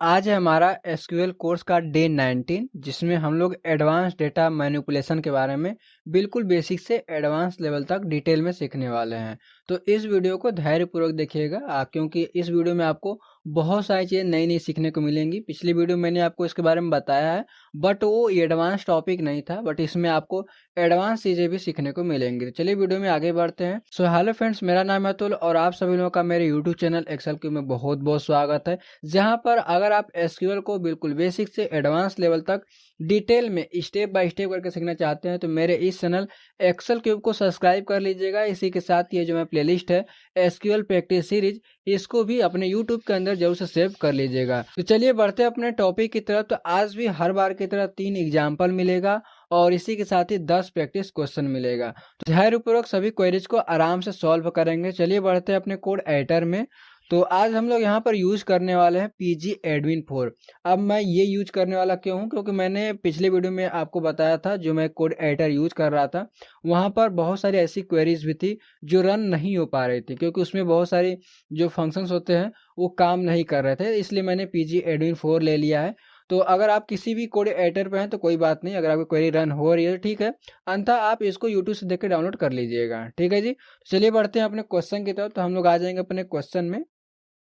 आज है हमारा एसक्यूएल कोर्स का डे 19 जिसमें हम लोग एडवांस डेटा मैनिपुलेशन के बारे में बिल्कुल बेसिक से एडवांस लेवल तक डिटेल में सीखने वाले हैं। तो इस वीडियो को धैर्यपूर्वक देखिएगा क्योंकि इस वीडियो में आपको बहुत सारी चीज़ें नई नई सीखने को मिलेंगी। पिछली वीडियो मैंने आपको इसके बारे में बताया है बट वो एडवांस टॉपिक नहीं था, बट इसमें आपको एडवांस चीज़ें भी सीखने को मिलेंगी। तो चलिए वीडियो में आगे बढ़ते हैं। सो हेलो फ्रेंड्स, मेरा नाम है अतुल और आप सभी लोगों का मेरे यूट्यूब चैनल एक्सेल क्यू में बहुत बहुत स्वागत है, जहां पर अगर आप एसक्यूएल को बिल्कुल बेसिक से एडवांस लेवल तक डिटेल में स्टेप बाय स्टेप करके सीखना चाहते हैं तो मेरे इस चैनल एक्सेल क्यूब को सब्सक्राइब कर लीजिएगा। इसी के साथ ये जो मैं प्लेलिस्ट है एसक्यूएल प्रैक्टिस सीरीज, इसको भी अपने यूट्यूब के अंदर जरूर से सेव कर लीजिएगा। तो चलिए बढ़ते हैं अपने टॉपिक की तरफ। तो आज भी हर बार की तरह 3 एग्जाम्पल मिलेगा और इसी के साथ ही 10 प्रैक्टिस क्वेश्चन मिलेगा। तो धैर्यपूर्वक सभी क्वेरीज को आराम से सॉल्व करेंगे। चलिए बढ़ते हैं अपने कोड एडिटर में। तो आज हम लोग यहाँ पर यूज करने वाले हैं pgAdmin 4। अब मैं ये यूज करने वाला क्यों हूँ, क्योंकि मैंने पिछले वीडियो में आपको बताया था जो मैं कोड एडिटर यूज कर रहा था वहाँ पर बहुत सारी ऐसी क्वेरीज भी थी जो रन नहीं हो पा रही थी, क्योंकि उसमें बहुत सारी जो फंक्शंस होते हैं वो काम नहीं कर रहे थे। इसलिए मैंने pgAdmin 4 ले लिया है। तो अगर आप किसी भी कोड एडिटर पे हैं तो कोई बात नहीं, अगर आपकी क्वेरी रन हो रही है ठीक है, अन्यथा आप इसको यूट्यूब से देख के डाउनलोड कर लीजिएगा। ठीक है जी, चलिए बढ़ते हैं अपने क्वेश्चन की तरफ। तो हम लोग आ जाएंगे अपने क्वेश्चन में,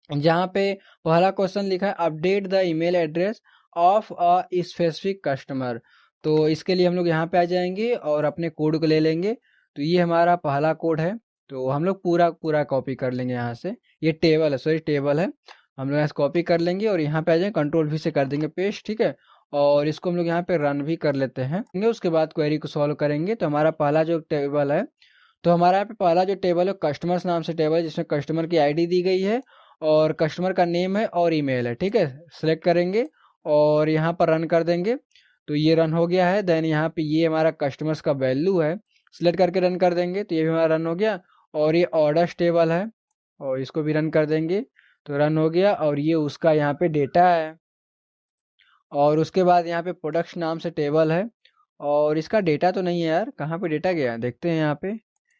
जहाँ पे पहला क्वेश्चन लिखा है update the email address of a specific customer. तो इसके लिए हम लोग यहाँ पे आ जाएंगे और अपने कोड को ले लेंगे। तो ये हमारा पहला कोड है, तो हम लोग पूरा कॉपी कर लेंगे यहाँ से। ये टेबल है, सॉरी टेबल है, हम लोग यहाँ से कॉपी कर लेंगे और यहाँ पे आ जाएंगे कंट्रोल V से कर देंगे पेस्ट। ठीक है, और इसको हम लोग यहाँ पे रन भी कर लेते हैं। उसके बाद क्वेरी को सॉल्व करेंगे। तो हमारा पहला जो टेबल है, तो हमारा यहाँ पे पहला जो टेबल है कस्टमर्स नाम से टेबल है, जिसमें कस्टमर की आईडी दी गई है और कस्टमर का नेम है और ईमेल है। ठीक है, सेलेक्ट करेंगे और यहाँ पर रन कर देंगे। तो ये रन हो गया है। देन यहाँ पे ये हमारा कस्टमर्स का वैल्यू है, सिलेक्ट करके रन कर देंगे तो ये भी हमारा रन हो गया। और ये ऑर्डर्स टेबल है और इसको भी रन कर देंगे तो रन हो गया। और ये उसका यहाँ पे डेटा है और उसके बाद यहाँ पे प्रोडक्ट्स नाम से टेबल है और इसका डेटा तो नहीं है यार, कहाँ पे डेटा गया देखते हैं। यहाँ पे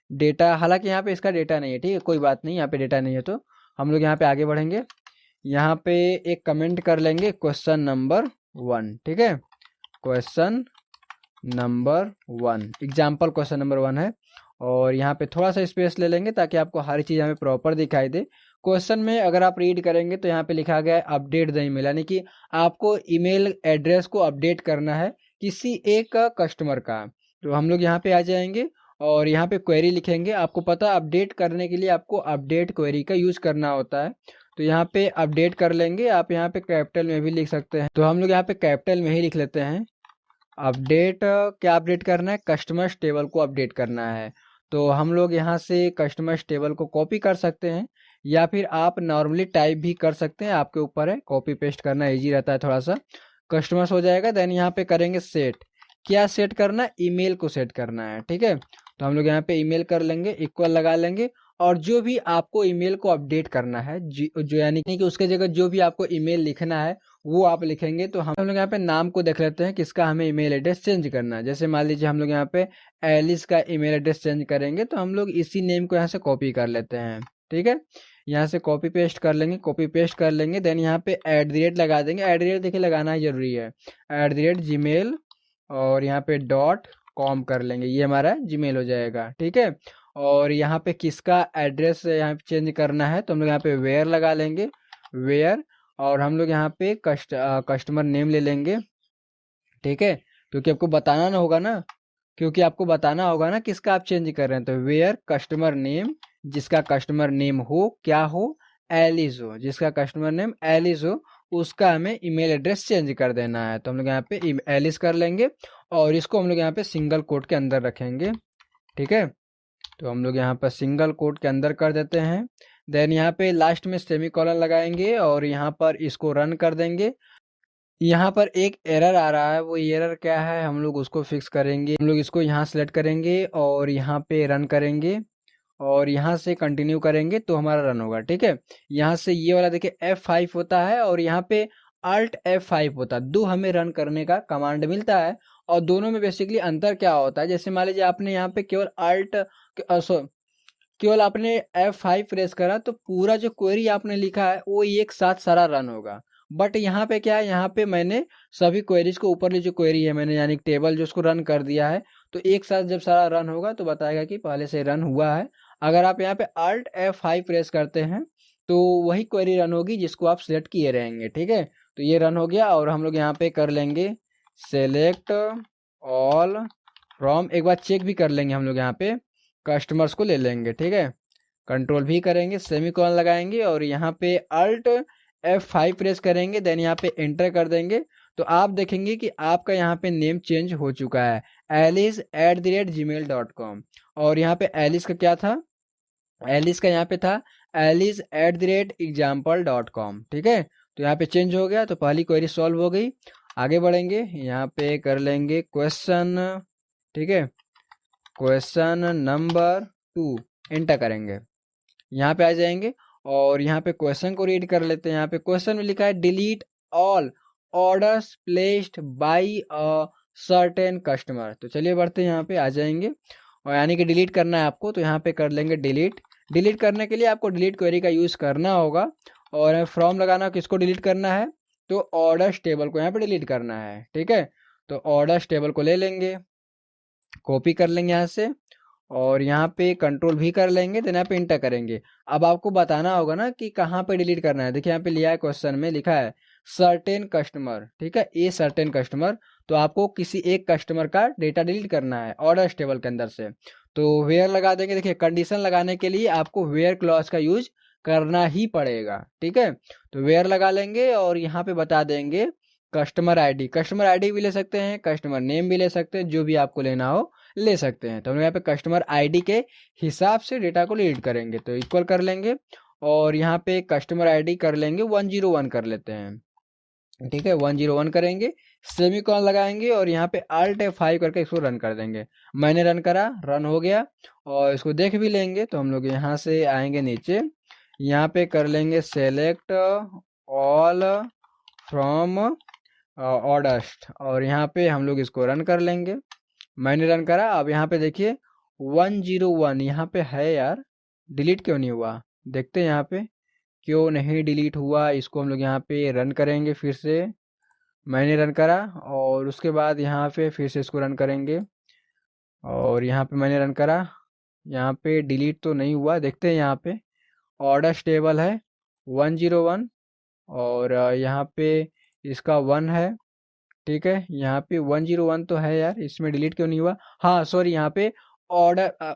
डेटा, हालांकि यहाँ पे इसका डेटा नहीं है, ठीक है कोई बात नहीं, यहाँ पे डेटा नहीं है। तो हम लोग यहाँ पे आगे बढ़ेंगे, यहाँ पे एक कमेंट कर लेंगे क्वेश्चन नंबर 1। ठीक है, question number 1 example question number 1 है और यहाँ पे थोड़ा सा स्पेस ले लेंगे ताकि आपको हर चीज़ हमें प्रॉपर दिखाई दे। क्वेश्चन में अगर आप रीड करेंगे तो यहाँ पे लिखा गया है अपडेट द ईमेल, यानी कि आपको ईमेल एड्रेस को अपडेट करना है किसी एक कस्टमर का। तो हम लोग यहाँ पे आ जाएंगे और यहाँ पे क्वेरी लिखेंगे। आपको पता है अपडेट करने के लिए आपको अपडेट क्वेरी का यूज करना होता है। तो यहाँ पे अपडेट कर लेंगे, आप यहाँ पे कैपिटल में भी लिख सकते हैं। तो हम लोग यहाँ पे कैपिटल में ही लिख लेते हैं अपडेट। क्या अपडेट करना है? कस्टमर्स टेबल को अपडेट करना है। तो हम लोग यहाँ से कस्टमर्स टेबल को कॉपी कर सकते हैं या फिर आप नॉर्मली टाइप भी कर सकते हैं, आपके ऊपर है। कॉपी पेस्ट करना इजी रहता है थोड़ा सा। कस्टमर्स हो जाएगा। देन यहाँ पे करेंगे सेट। क्या सेट करना है? ईमेल को सेट करना है। ठीक है, तो हम लोग यहाँ पे ईमेल कर लेंगे, इक्वल लगा लेंगे और जो भी आपको ईमेल को अपडेट करना है जो यानी कि उसके जगह जो भी आपको ईमेल लिखना है वो आप लिखेंगे। तो हम लोग यहाँ पे नाम को देख लेते हैं किसका हमें ईमेल एड्रेस चेंज करना है। जैसे मान लीजिए हम लोग यहाँ पे एलिस का ईमेल एड्रेस चेंज करेंगे, तो हम लोग इसी नेम को यहाँ से कॉपी कर लेते हैं। ठीक है, यहाँ से कॉपी पेस्ट कर लेंगे, कॉपी पेस्ट कर लेंगे। देन यहाँ पे @ लगा देंगे। @ देखिए लगाना ही जरूरी है, @gmail और यहाँ पे .com कर लेंगे, ये हमारा जीमेल हो जाएगा। ठीक है, और यहाँ पे किसका एड्रेस यहाँ पे चेंज करना है तो हम लोग यहाँ पे वेयर लगा लेंगे, वेयर। और हम लोग यहाँ पे कस्टमर नेम ले लेंगे। ठीक है, क्योंकि आपको बताना ना होगा ना, क्योंकि आपको बताना होगा ना किसका आप चेंज कर रहे हैं। तो वेयर कस्टमर नेम, जिसका कस्टमर नेम हो क्या हो, एलिस हो, जिसका कस्टमर नेम एलिस हो उसका हमें ईमेल एड्रेस चेंज कर देना है। तो हम लोग यहाँ पे एलिस कर लेंगे और इसको हम लोग यहाँ पे सिंगल कोट के अंदर रखेंगे। ठीक है, तो हम लोग यहाँ पर सिंगल कोट के अंदर कर देते हैं। देन यहाँ पे लास्ट में सेमीकोलन लगाएंगे और यहाँ पर इसको रन कर देंगे। यहाँ पर एक एरर आ रहा है, वो एरर क्या है हम लोग उसको फिक्स करेंगे। हम लोग इसको यहाँ सेलेक्ट करेंगे और यहाँ पे रन करेंगे और यहाँ से कंटिन्यू करेंगे तो हमारा रन होगा। ठीक है, यहाँ से ये वाला देखिए F5 होता है और यहाँ पे Alt F5 होता है, दो हमें रन करने का कमांड मिलता है। और दोनों में बेसिकली अंतर क्या होता है, जैसे मान लीजिए आपने यहाँ पे केवल आपने F5 प्रेस करा तो पूरा जो क्वेरी आपने लिखा है वो एक साथ सारा रन होगा। बट यहाँ पे क्या है, यहाँ पे मैंने सभी क्वेरीज को ऊपर जो क्वेरी है मैंने यानी टेबल जो उसको रन कर दिया है, तो एक साथ जब सारा रन होगा तो बताएगा कि पहले से रन हुआ है। अगर आप यहाँ पे Alt F5 प्रेस करते हैं तो वही क्वेरी रन होगी जिसको आप सिलेक्ट किए रहेंगे। ठीक है, तो ये रन हो गया और हम लोग यहाँ पे कर लेंगे सेलेक्ट ऑल फ्रॉम, एक बार चेक भी कर लेंगे हम लोग, यहाँ पे कस्टमर्स को ले लेंगे। ठीक है, कंट्रोल भी करेंगे, सेमीकोलन लगाएंगे और यहाँ पे Alt F5 प्रेस करेंगे, देन यहाँ पे एंटर कर देंगे। तो आप देखेंगे कि आपका यहाँ पे नेम चेंज हो चुका है, alice@gmail.com। और यहाँ पे एलिस का क्या था, एलिस का यहाँ पे था alice@example.com। ठीक है, तो यहाँ पे चेंज हो गया, तो पहली क्वेरी सॉल्व हो गई। आगे बढ़ेंगे, यहाँ पे कर लेंगे क्वेश्चन। ठीक है, क्वेश्चन नंबर 2 एंटर करेंगे, यहाँ पे आ जाएंगे और यहाँ पे क्वेश्चन को रीड कर लेते हैं। यहाँ पे क्वेश्चन में लिखा है delete all orders placed bye a certain customer. तो चलिए बढ़ते हैं, यहाँ पे आ जाएंगे और यानी कि डिलीट करना है आपको, तो यहाँ पे कर लेंगे डिलीट। डिलीट करने के लिए आपको डिलीट क्वेरी का यूज करना होगा और फ्रॉम लगाना, किसको डिलीट करना है, तो ऑर्डर्स टेबल को यहाँ पे डिलीट करना है। ठीक है, तो ऑर्डर्स टेबल को ले लेंगे, कॉपी कर लेंगे यहाँ से और यहाँ पे कंट्रोल भी कर लेंगे, देन यहाँ पे इंटर करेंगे। अब आपको बताना होगा ना कि कहाँ पे डिलीट करना है। देखिए यहाँ पे लिया है, क्वेश्चन में लिखा है सर्टेन कस्टमर। ठीक है, ये सर्टेन कस्टमर, तो आपको किसी एक कस्टमर का डेटा डिलीट करना है ऑर्डर्स टेबल के अंदर से। तो वेयर लगा देंगे। देखिए कंडीशन लगाने के लिए आपको वेयर क्लॉज का यूज करना ही पड़ेगा। ठीक है, तो वेयर लगा लेंगे और यहाँ पे बता देंगे कस्टमर आईडी। कस्टमर आईडी भी ले सकते हैं, कस्टमर नेम भी ले सकते हैं, जो भी आपको लेना हो ले सकते हैं। तो हम यहाँ पे कस्टमर आईडी के हिसाब से डेटा को रीड करेंगे, तो इक्वल कर लेंगे और यहाँ पे कस्टमर आईडी कर लेंगे 101 कर लेते हैं। ठीक है, 101 करेंगे, सेमीकोलन लगाएंगे और यहाँ पे Alt F5 करके इसको रन कर देंगे। मैंने रन करा, रन हो गया और इसको देख भी लेंगे। तो हम लोग यहाँ से आएंगे नीचे, यहाँ पे कर लेंगे सेलेक्ट ऑल फ्रॉम ऑर्डर्स और यहाँ पे हम लोग इसको रन कर लेंगे। मैंने रन करा, अब यहाँ पे देखिए 101 यहाँ पे है यार, डिलीट क्यों नहीं हुआ, देखते हैं यहाँ पे क्यों नहीं डिलीट हुआ। इसको हम लोग यहाँ पे रन करेंगे फिर से। मैंने रन करा और उसके बाद यहाँ पे फिर से इसको रन करेंगे और यहाँ पे मैंने रन करा, यहाँ पे डिलीट तो नहीं हुआ। देखते हैं यहाँ पे ऑर्डर्स टेबल है 101 और यहाँ पे इसका 1 है। ठीक है, यहाँ पे 101 तो है यार, इसमें डिलीट क्यों नहीं हुआ। हाँ सॉरी, यहाँ पे ऑर्डर,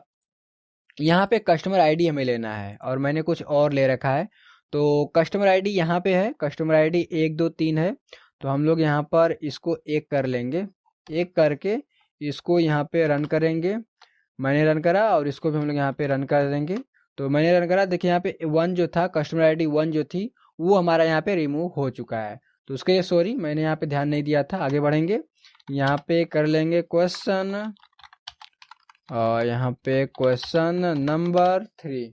यहाँ पे कस्टमर आईडी हमें लेना है और मैंने कुछ और ले रखा है। तो कस्टमर आईडी यहाँ पे है, कस्टमर आईडी 1 2 3 है। तो हम लोग यहाँ पर इसको एक कर लेंगे, एक करके इसको यहाँ पे रन करेंगे। मैंने रन करा और इसको भी हम लोग यहाँ पे रन कर देंगे। तो मैंने रन करा, देखिए यहाँ पे 1 जो था, कस्टमर आईडी 1 जो थी वो हमारा यहाँ पे रिमूव हो चुका है। तो उसके लिए सॉरी, मैंने यहाँ पे ध्यान नहीं दिया था। आगे बढ़ेंगे, यहाँ पे कर लेंगे क्वेश्चन और यहाँ पे क्वेश्चन नंबर 3,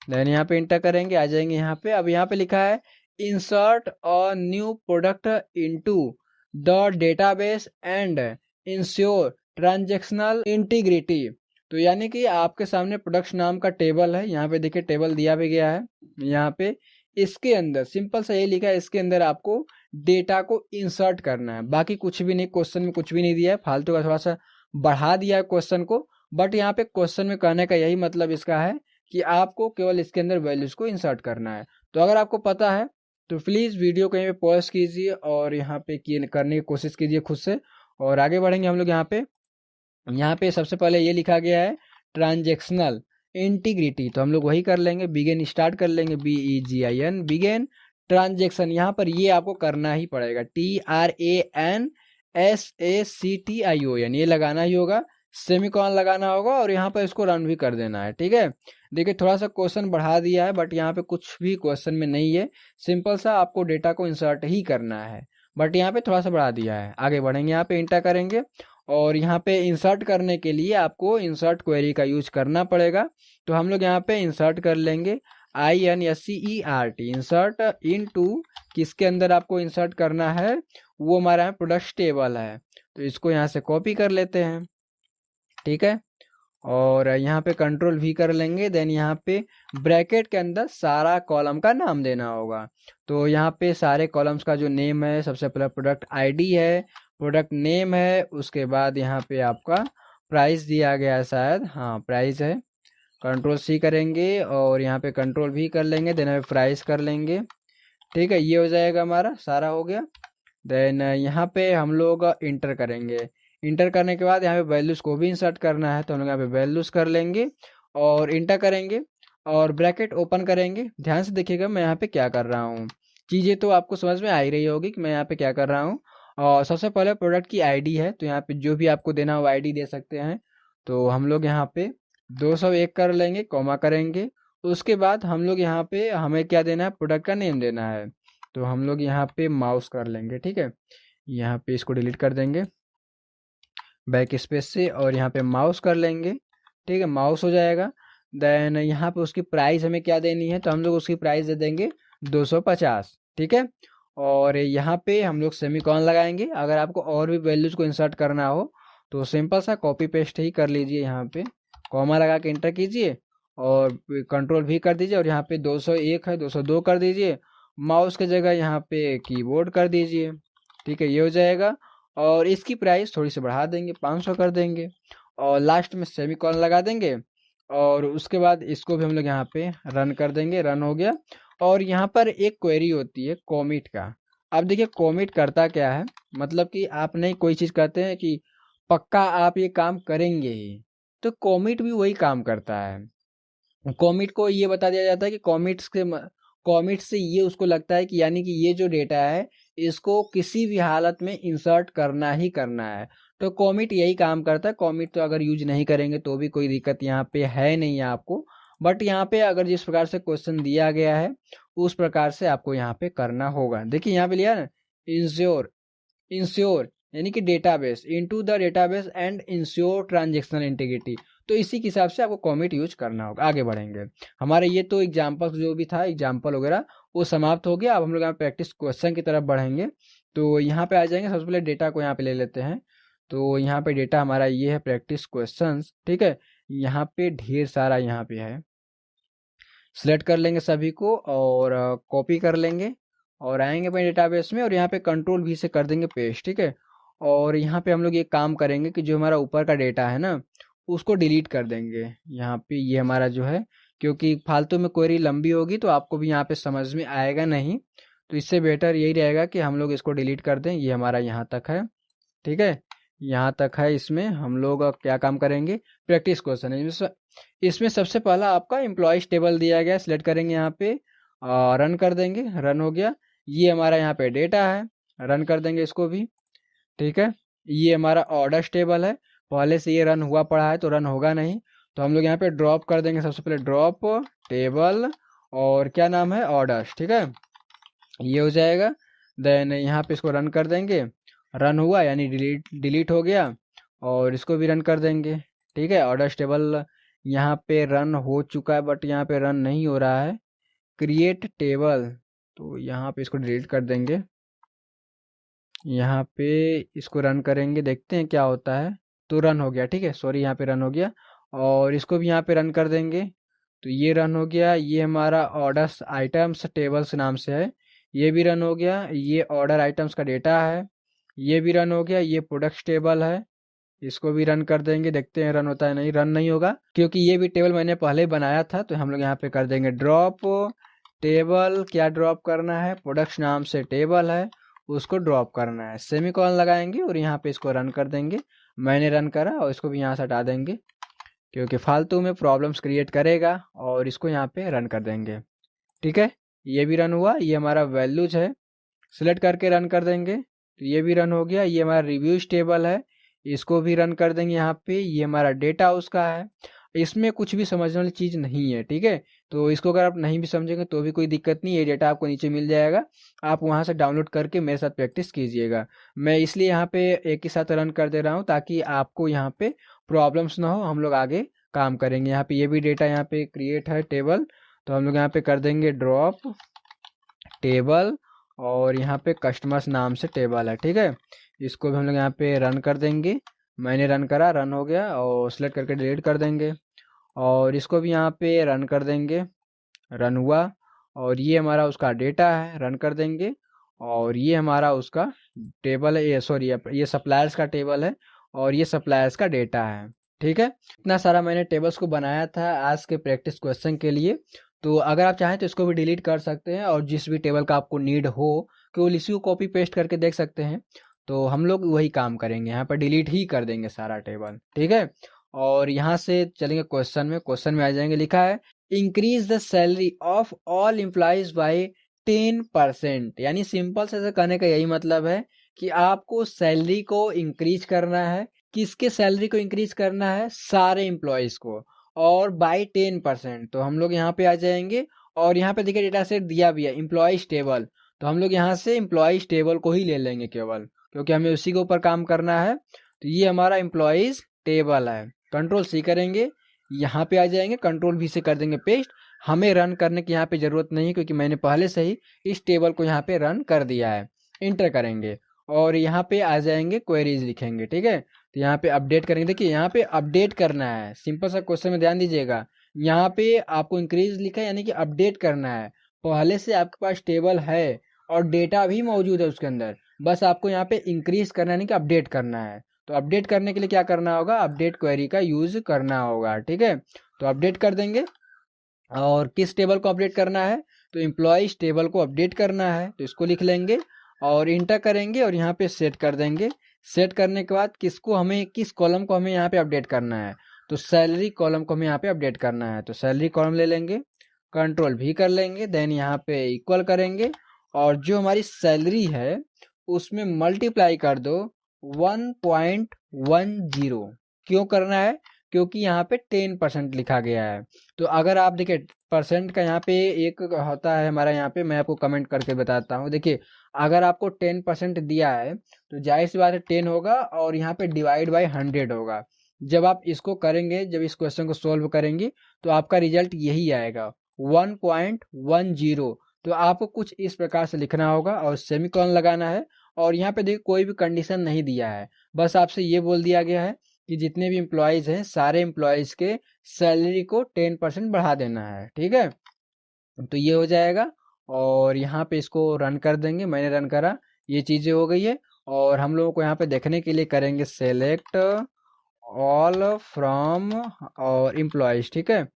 देन यहाँ पे इंटर करेंगे, आ जाएंगे यहाँ पे। अब यहाँ पे लिखा है insert a new product into the database and ensure transactional integrity. तो यानी कि आपके सामने प्रोडक्ट्स नाम का टेबल है, यहाँ पे देखिए टेबल दिया भी गया है। यहाँ पे इसके अंदर सिंपल सा ये लिखा है, इसके अंदर आपको डेटा को इंसर्ट करना है, बाकी कुछ भी नहीं। क्वेश्चन में कुछ भी नहीं दिया है, फालतू का थोड़ा सा बढ़ा दिया है क्वेश्चन को। बट यहाँ पे क्वेश्चन में कहने का यही मतलब इसका है कि आपको केवल इसके अंदर वैल्यूज को इंसर्ट करना है। तो अगर आपको पता है तो प्लीज वीडियो कहीं पे पॉज कीजिए और यहाँ पे करने की कोशिश कीजिए खुद से और आगे बढ़ेंगे हम लोग। यहाँ पे सबसे पहले ये लिखा गया है ट्रांजेक्शनल इंटीग्रिटी, तो हम लोग वही कर लेंगे, बिगेन स्टार्ट कर लेंगे, BEGIN बिगेन ट्रांजेक्शन। यहाँ पर ये आपको करना ही पड़ेगा, TRANSACTION ये लगाना ही होगा, सेमीकोलन लगाना होगा और यहाँ पर इसको रन भी कर देना है। ठीक है, देखिए थोड़ा सा क्वेश्चन बढ़ा दिया है बट यहाँ पे कुछ भी क्वेश्चन में नहीं है, सिंपल सा आपको डेटा को इंसर्ट ही करना है, बट यहाँ पे थोड़ा सा बढ़ा दिया है। आगे बढ़ेंगे, यहाँ पे इंटर करेंगे और यहाँ पे इंसर्ट करने के लिए आपको इंसर्ट क्वेरी का यूज करना पड़ेगा। तो हम लोग यहाँ पे इंसर्ट कर लेंगे INSERT, इंसर्ट इनटू, किसके अंदर आपको इंसर्ट करना है, वो हमारा प्रोडक्ट टेबल है। तो इसको यहाँ से कॉपी कर लेते हैं। ठीक है, और यहाँ पे कंट्रोल V कर लेंगे। देन यहाँ पे ब्रैकेट के अंदर सारा कॉलम का नाम देना होगा। तो यहाँ पे सारे कॉलम्स का जो नेम है, सबसे पहले प्रोडक्ट आईडी है, प्रोडक्ट नेम है, उसके बाद यहाँ पे आपका प्राइस दिया गया है शायद, हाँ प्राइस है। कंट्रोल C करेंगे और यहाँ पे कंट्रोल V कर लेंगे। देन यहाँ पे प्राइस कर लेंगे। ठीक है, ये हो जाएगा, हमारा सारा हो गया। देन यहाँ पे हम लोग इंटर करेंगे। इंटर करने के बाद यहाँ पे वैल्यूज को भी इंसर्ट करना है, तो हम लोग यहाँ पे वैल्यूज कर लेंगे और इंटर करेंगे और ब्रैकेट ओपन करेंगे। ध्यान से देखिएगा मैं यहाँ पे क्या कर रहा हूँ, चीज़ें तो आपको समझ में आ ही रही होगी कि मैं यहाँ पे क्या कर रहा हूँ। और सबसे पहले प्रोडक्ट की आईडी है, तो यहाँ पे जो भी आपको देना हो आईडी दे सकते हैं। तो हम लोग यहाँ पे 201 कर लेंगे, कॉमा करेंगे। उसके बाद हम लोग यहाँ पे हमें क्या देना है, प्रोडक्ट का नेम देना है। तो हम लोग यहाँ पे माउस कर लेंगे। ठीक है, यहाँ पे इसको डिलीट कर देंगे बैक स्पेस से और यहाँ पे माउस कर लेंगे। ठीक है, माउस हो जाएगा। देन यहाँ पे उसकी प्राइस हमें क्या देनी है, तो हम लोग उसकी प्राइस दे देंगे 250। ठीक है, और यहाँ पे हम लोग सेमीकॉलन लगाएंगे। अगर आपको और भी वैल्यूज को इंसर्ट करना हो तो सिंपल सा कॉपी पेस्ट ही कर लीजिए, यहाँ पे कॉमा लगा के इंटर कीजिए और कंट्रोल V कर दीजिए और यहाँ पे 201 है 202 कर दीजिए। माउस की जगह यहाँ पे कीबोर्ड कर दीजिए। ठीक है, ये हो जाएगा। और इसकी प्राइस थोड़ी सी बढ़ा देंगे, 500 कर देंगे और लास्ट में सेमीकॉलन लगा देंगे। और उसके बाद इसको भी हम लोग यहाँ पे रन कर देंगे। रन हो गया। और यहाँ पर एक क्वेरी होती है कॉमिट का। अब देखिए कॉमिट करता क्या है, मतलब कि आप नहीं कोई चीज़ करते हैं कि पक्का आप ये काम करेंगे ही, तो कॉमिट भी वही काम करता है। कॉमिट को ये बता दिया जाता है कि कॉमिट से ये उसको लगता है कि यानी कि ये जो डेटा है इसको किसी भी हालत में इंसर्ट करना ही करना है। तो कॉमिट यही काम करता है। कॉमिट तो अगर यूज नहीं करेंगे तो भी कोई दिक्कत यहाँ पे है नहीं आपको, बट यहाँ पे अगर जिस प्रकार से क्वेश्चन दिया गया है उस प्रकार से आपको यहाँ पे करना होगा। देखिए यहाँ पे लिया ना, इंश्योर इंश्योर यानी कि database into the database and ensure transactional integrity. तो इसी के हिसाब से आपको कॉमिट यूज करना होगा। आगे बढ़ेंगे, हमारे ये तो एग्जाम्पल जो भी था एग्जाम्पल वगैरह वो समाप्त हो गया। अब हम लोग यहाँ प्रैक्टिस क्वेश्चन की तरफ बढ़ेंगे। तो यहाँ पे आ जाएंगे, सबसे पहले डेटा को यहाँ पे ले लेते हैं। तो यहाँ पे डेटा हमारा ये है प्रैक्टिस क्वेश्चन। ठीक है, यहाँ पे ढेर सारा यहाँ पे है, सिलेक्ट कर लेंगे सभी को और कॉपी कर लेंगे और आएंगे अपने डेटाबेस में और यहाँ पे कंट्रोल V से कर देंगे पेस्ट। ठीक है, और यहाँ पे हम लोग ये काम करेंगे कि जो हमारा ऊपर का डेटा है ना उसको डिलीट कर देंगे। यहाँ पे ये हमारा जो है, क्योंकि फालतू में क्वेरी लंबी होगी तो आपको भी यहाँ पे समझ में आएगा नहीं, तो इससे बेटर यही रहेगा कि हम लोग इसको डिलीट कर दें। ये हमारा यहाँ तक है। ठीक है, यहाँ तक है। इसमें हम लोग क्या काम करेंगे, प्रैक्टिस क्वेश्चन है। इसमें सबसे पहला आपका एम्प्लॉयज टेबल दिया गया, सिलेक्ट करेंगे यहाँ पे, रन कर देंगे। रन हो गया। ये हमारा यहाँ पे डेटा है, रन कर देंगे इसको भी। ठीक है, ये हमारा ऑर्डर्स टेबल है, पहले से ये रन हुआ पड़ा है तो रन होगा नहीं, तो हम लोग यहाँ पे ड्रॉप कर देंगे। सबसे पहले ड्रॉप टेबल और क्या नाम है, ऑर्डर्स। ठीक है, ये हो जाएगा। देन यहाँ पे इसको रन कर देंगे। रन हुआ यानी डिलीट हो गया और इसको भी रन कर देंगे। ठीक है, ऑर्डर्स टेबल यहाँ पे रन हो चुका है बट यहाँ पे रन नहीं हो रहा है। क्रिएट टेबल, तो यहाँ पे इसको डिलीट कर देंगे। यहाँ पे इसको रन करेंगे, देखते हैं क्या होता है। तो रन हो गया। ठीक है, सॉरी, यहाँ पे रन हो गया और इसको भी यहाँ पे रन कर देंगे। तो ये रन हो गया। ये हमारा ऑर्डर्स आइटम्स टेबल्स नाम से है, ये भी रन हो गया। ये ऑर्डर आइटम्स का डेटा है, ये भी रन हो गया। ये प्रोडक्ट्स टेबल है, इसको भी रन कर देंगे, देखते हैं रन होता है नहीं। रन नहीं होगा क्योंकि ये भी टेबल मैंने पहले बनाया था। तो हम लोग यहाँ पे कर देंगे ड्रॉप टेबल। क्या ड्रॉप करना है, प्रोडक्ट्स नाम से टेबल है उसको ड्रॉप करना है। सेमीकोलन लगाएंगे और यहाँ पे इसको रन कर देंगे। मैंने रन करा और इसको भी यहाँ से हटा देंगे क्योंकि फालतू में प्रॉब्लम्स क्रिएट करेगा, और इसको यहाँ पे रन कर देंगे। ठीक है, ये भी रन हुआ। ये हमारा वैल्यूज है, सिलेक्ट करके रन कर देंगे तो ये भी रन हो गया। ये हमारा रिव्यूज टेबल है, इसको भी रन कर देंगे यहाँ पे। ये हमारा डेटा उसका है, इसमें कुछ भी समझने वाली चीज़ नहीं है। ठीक है, तो इसको अगर आप नहीं भी समझेंगे तो भी कोई दिक्कत नहीं है, ये डेटा आपको नीचे मिल जाएगा, आप वहाँ से डाउनलोड करके मेरे साथ प्रैक्टिस कीजिएगा। मैं इसलिए यहाँ पे एक ही साथ रन कर दे रहा हूँ ताकि आपको यहाँ पे प्रॉब्लम्स ना हो, हम लोग आगे काम करेंगे। यहाँ पे ये भी डेटा यहाँ पे क्रिएट है टेबल, तो हम लोग यहाँ पे कर देंगे ड्रॉप टेबल और यहाँ पे कस्टमर्स नाम से टेबल है। ठीक है, इसको भी हम लोग यहाँ पे रन कर देंगे। मैंने रन करा, रन हो गया और सेलेक्ट करके डिलीट कर देंगे। और इसको भी यहाँ पे रन कर देंगे, रन हुआ। और ये हमारा उसका डेटा है, रन कर देंगे। और ये हमारा उसका टेबल है, ये सॉरी ये सप्लायर्स का टेबल है और ये सप्लायर्स का डेटा है। ठीक है, इतना सारा मैंने टेबल्स को बनाया था आज के प्रैक्टिस क्वेश्चन के लिए। तो अगर आप चाहें तो इसको भी डिलीट कर सकते हैं और जिस भी टेबल का आपको नीड हो केवल इसी को कॉपी पेस्ट करके देख सकते हैं। तो हम लोग वही काम करेंगे, यहाँ पर डिलीट ही कर देंगे सारा टेबल। ठीक है, और यहाँ से चलेंगे क्वेश्चन में। क्वेश्चन में आ जाएंगे, लिखा है increase the salary of all employees by 10%। यानी सिंपल से कहने का यही मतलब है कि आपको सैलरी को इंक्रीज करना है। किसके सैलरी को इंक्रीज करना है? सारे एम्प्लॉयज को, और बाय 10%। तो हम लोग यहाँ पे आ जाएंगे और यहाँ पे देखिए डेटा सेट दिया भी है एम्प्लॉयज टेबल। तो हम लोग यहाँ से एम्प्लॉयज टेबल को ही ले लेंगे केवल, क्योंकि हमें उसी के ऊपर काम करना है। तो ये हमारा एम्प्लॉयज टेबल है। कंट्रोल सी करेंगे, यहाँ पे आ जाएंगे, कंट्रोल भी से कर देंगे पेस्ट। हमें रन करने की यहाँ पे जरूरत नहीं है क्योंकि मैंने पहले से ही इस टेबल को यहाँ पे रन कर दिया है। इंटर करेंगे और यहाँ पे आ जाएंगे, क्वेरीज लिखेंगे। ठीक है, तो यहाँ पे अपडेट करेंगे। देखिए यहाँ पे अपडेट करना है, सिंपल सा क्वेश्चन में ध्यान दीजिएगा। यहाँ पे आपको इंक्रीज लिखा है यानी कि अपडेट करना है। पहले से आपके पास टेबल है और डेटा भी मौजूद है उसके अंदर, बस आपको यहाँ पे इंक्रीज करना है, यानी कि अपडेट करना है। तो अपडेट करने के लिए क्या करना होगा? अपडेट क्वेरी का यूज करना होगा। ठीक है, तो अपडेट कर देंगे। और किस टेबल को अपडेट करना है? तो एम्प्लॉयज टेबल को अपडेट करना है, तो इसको लिख लेंगे और इंटर करेंगे और यहाँ पे सेट कर देंगे। सेट करने के बाद किसको हमें, किस कॉलम को हमें यहाँ पे अपडेट करना है? तो सैलरी कॉलम को हमें यहाँ पे अपडेट करना है। तो सैलरी कॉलम ले लेंगे, कंट्रोल भी कर लेंगे, देन यहाँ पे इक्वल करेंगे और जो हमारी सैलरी है उसमें मल्टीप्लाई कर दो 1.10। क्यों करना है? क्योंकि यहाँ पे 10% लिखा गया है। तो अगर आप देखिए परसेंट का यहाँ पे एक होता है हमारा, यहाँ पे मैं आपको कमेंट करके बताता हूँ। देखिए अगर आपको 10% दिया है तो जाहिर सी बात है 10 होगा और यहाँ पे डिवाइड बाय 100 होगा। जब आप इसको करेंगे, जब इस क्वेश्चन को सोल्व करेंगे तो आपका रिजल्ट यही आएगा 1.10। तो आपको कुछ इस प्रकार से लिखना होगा और सेमीकोलन लगाना है। और यहाँ पे देखिए कोई भी कंडीशन नहीं दिया है, बस आपसे ये बोल दिया गया है कि जितने भी एम्प्लॉयज हैं सारे एम्प्लॉयज के सैलरी को 10% बढ़ा देना है। ठीक है, तो ये हो जाएगा और यहाँ पे इसको रन कर देंगे। मैंने रन करा, ये चीज़ें हो गई है। और हम लोगों को यहाँ पे देखने के लिए करेंगे सेलेक्ट ऑल फ्रॉम और एम्प्लॉयज। ठीक है,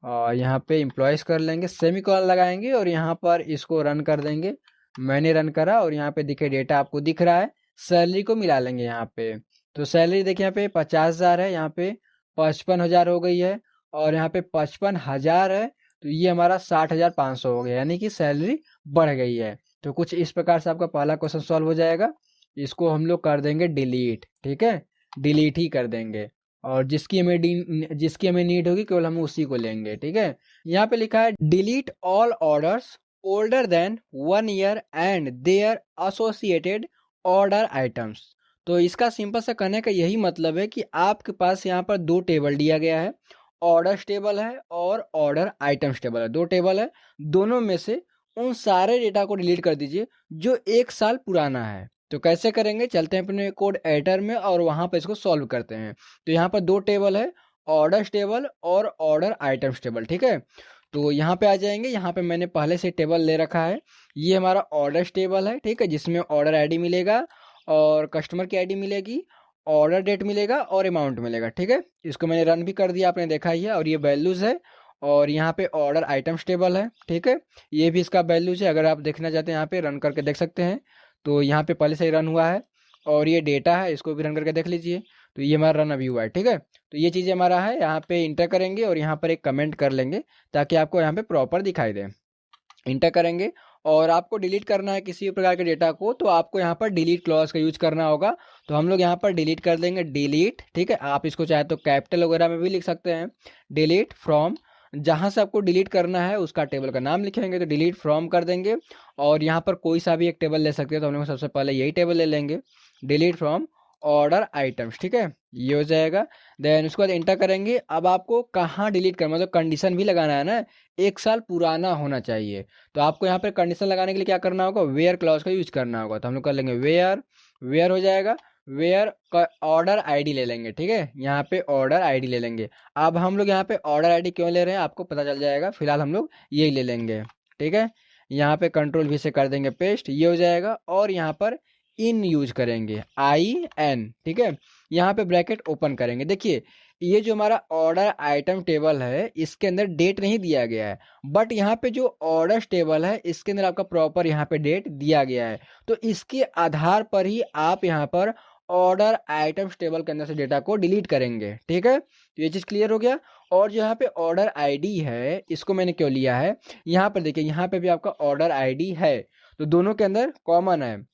और यहाँ पे एम्प्लॉयज कर लेंगे, सेमीकोलन लगाएंगे और यहाँ पर इसको रन कर देंगे। मैंने रन करा और यहाँ पे दिखे डेटा आपको दिख रहा है, सैलरी को मिला लेंगे यहाँ पे। तो सैलरी देखिए यहाँ पे 50,000 है, यहाँ पे 55,000 हो गई है और यहाँ पे 55,000 है। तो ये हमारा 60,500 हो गया, यानी कि सैलरी बढ़ गई है। तो कुछ इस प्रकार से आपका पहला क्वेश्चन सॉल्व हो जाएगा। इसको हम लोग कर देंगे डिलीट। ठीक है, डिलीट ही कर देंगे और जिसकी हमें नीड होगी केवल हम उसी को लेंगे। ठीक है, यहाँ पे लिखा है delete all orders older than 1 year and their associated order items। तो इसका सिंपल सा कहने का यही मतलब है कि आपके पास यहाँ पर दो टेबल दिया गया है, ऑर्डर्स टेबल है और ऑर्डर आइटम्स टेबल है। दो टेबल है, दोनों में से उन सारे डेटा को डिलीट कर दीजिए जो 1 साल पुराना है। तो कैसे करेंगे? चलते हैं अपने कोड एडिटर में और वहां पर इसको सॉल्व करते हैं। तो यहाँ पर दो टेबल है, ऑर्डर्स टेबल और ऑर्डर आइटम्स टेबल। ठीक है, तो यहाँ पे आ जाएंगे। यहाँ पे मैंने पहले से टेबल ले रखा है, ये हमारा ऑर्डर्स टेबल है। ठीक है, जिसमें ऑर्डर आईडी मिलेगा और कस्टमर की आईडी मिलेगी, ऑर्डर डेट मिलेगा और अमाउंट मिलेगा। ठीक है, इसको मैंने रन भी कर दिया, आपने देखा ही है। और ये वैल्यूज है और यहाँ पे ऑर्डर आइटम्स टेबल है। ठीक है, ये भी इसका वैल्यूज है, अगर आप देखना चाहते हैं यहाँ पे रन करके देख सकते हैं। तो यहाँ पे पहले से ही रन हुआ है और ये डेटा है, इसको भी रन करके देख लीजिए। तो ये हमारा रन अभी हुआ है। ठीक है, तो ये चीज़ें हमारा है। यहाँ पे इंटर करेंगे और यहाँ पर एक कमेंट कर लेंगे ताकि आपको यहाँ पे प्रॉपर दिखाई दे। इंटर करेंगे और आपको डिलीट करना है किसी भी प्रकार के डेटा को, तो आपको यहाँ पर डिलीट क्लॉज का यूज करना होगा। तो हम लोग यहाँ पर डिलीट कर देंगे, डिलीट। ठीक है, आप इसको चाहे तो कैपिटल वगैरह में भी लिख सकते हैं। डिलीट फ्रॉम, जहाँ से आपको डिलीट करना है उसका टेबल का नाम लिखेंगे, तो डिलीट फ्रॉम कर देंगे। और यहाँ पर कोई सा भी एक टेबल ले सकते हैं, तो हम लोग सबसे पहले यही टेबल ले लेंगे, डिलीट फ्रॉम ऑर्डर आइटम्स। ठीक है, ये हो जाएगा। देन उसके बाद इंटर करेंगे। अब आपको कहाँ डिलीट करना, मतलब कंडीशन भी लगाना है ना, 1 साल पुराना होना चाहिए। तो आपको यहाँ पर कंडीशन लगाने के लिए क्या करना होगा? वेयर क्लॉज का यूज करना होगा। तो हम लोग कर लेंगे वेयर, वेयर हो जाएगा। वेयर का ऑर्डर आईडी ले लेंगे, ठीक है, यहाँ पे ऑर्डर आईडी ले लेंगे। अब हम लोग यहाँ पे ऑर्डर आईडी क्यों ले रहे हैं आपको पता चल जाएगा, फिलहाल हम लोग यही ले लेंगे, ठीक है। यहाँ पे कंट्रोल वी से कर देंगे पेस्ट, ये हो जाएगा। और यहाँ पर इन यूज करेंगे, IN, ठीक है। यहाँ पे ब्रैकेट ओपन करेंगे। देखिए ये जो हमारा ऑर्डर आइटम टेबल है इसके अंदर डेट नहीं दिया गया है, बट यहाँ पे जो ऑर्डर टेबल है इसके अंदर आपका प्रॉपर यहाँ पे डेट दिया गया है। तो इसके आधार पर ही आप यहाँ पर ऑर्डर आइटम्स टेबल के अंदर से डेटा को डिलीट करेंगे, ठीक है। तो ये चीज क्लियर हो गया। और जो यहाँ पे ऑर्डर आईडी है इसको मैंने क्यों लिया है, यहाँ पर देखिए यहाँ पे भी आपका ऑर्डर आईडी है, तो दोनों के अंदर कॉमन है।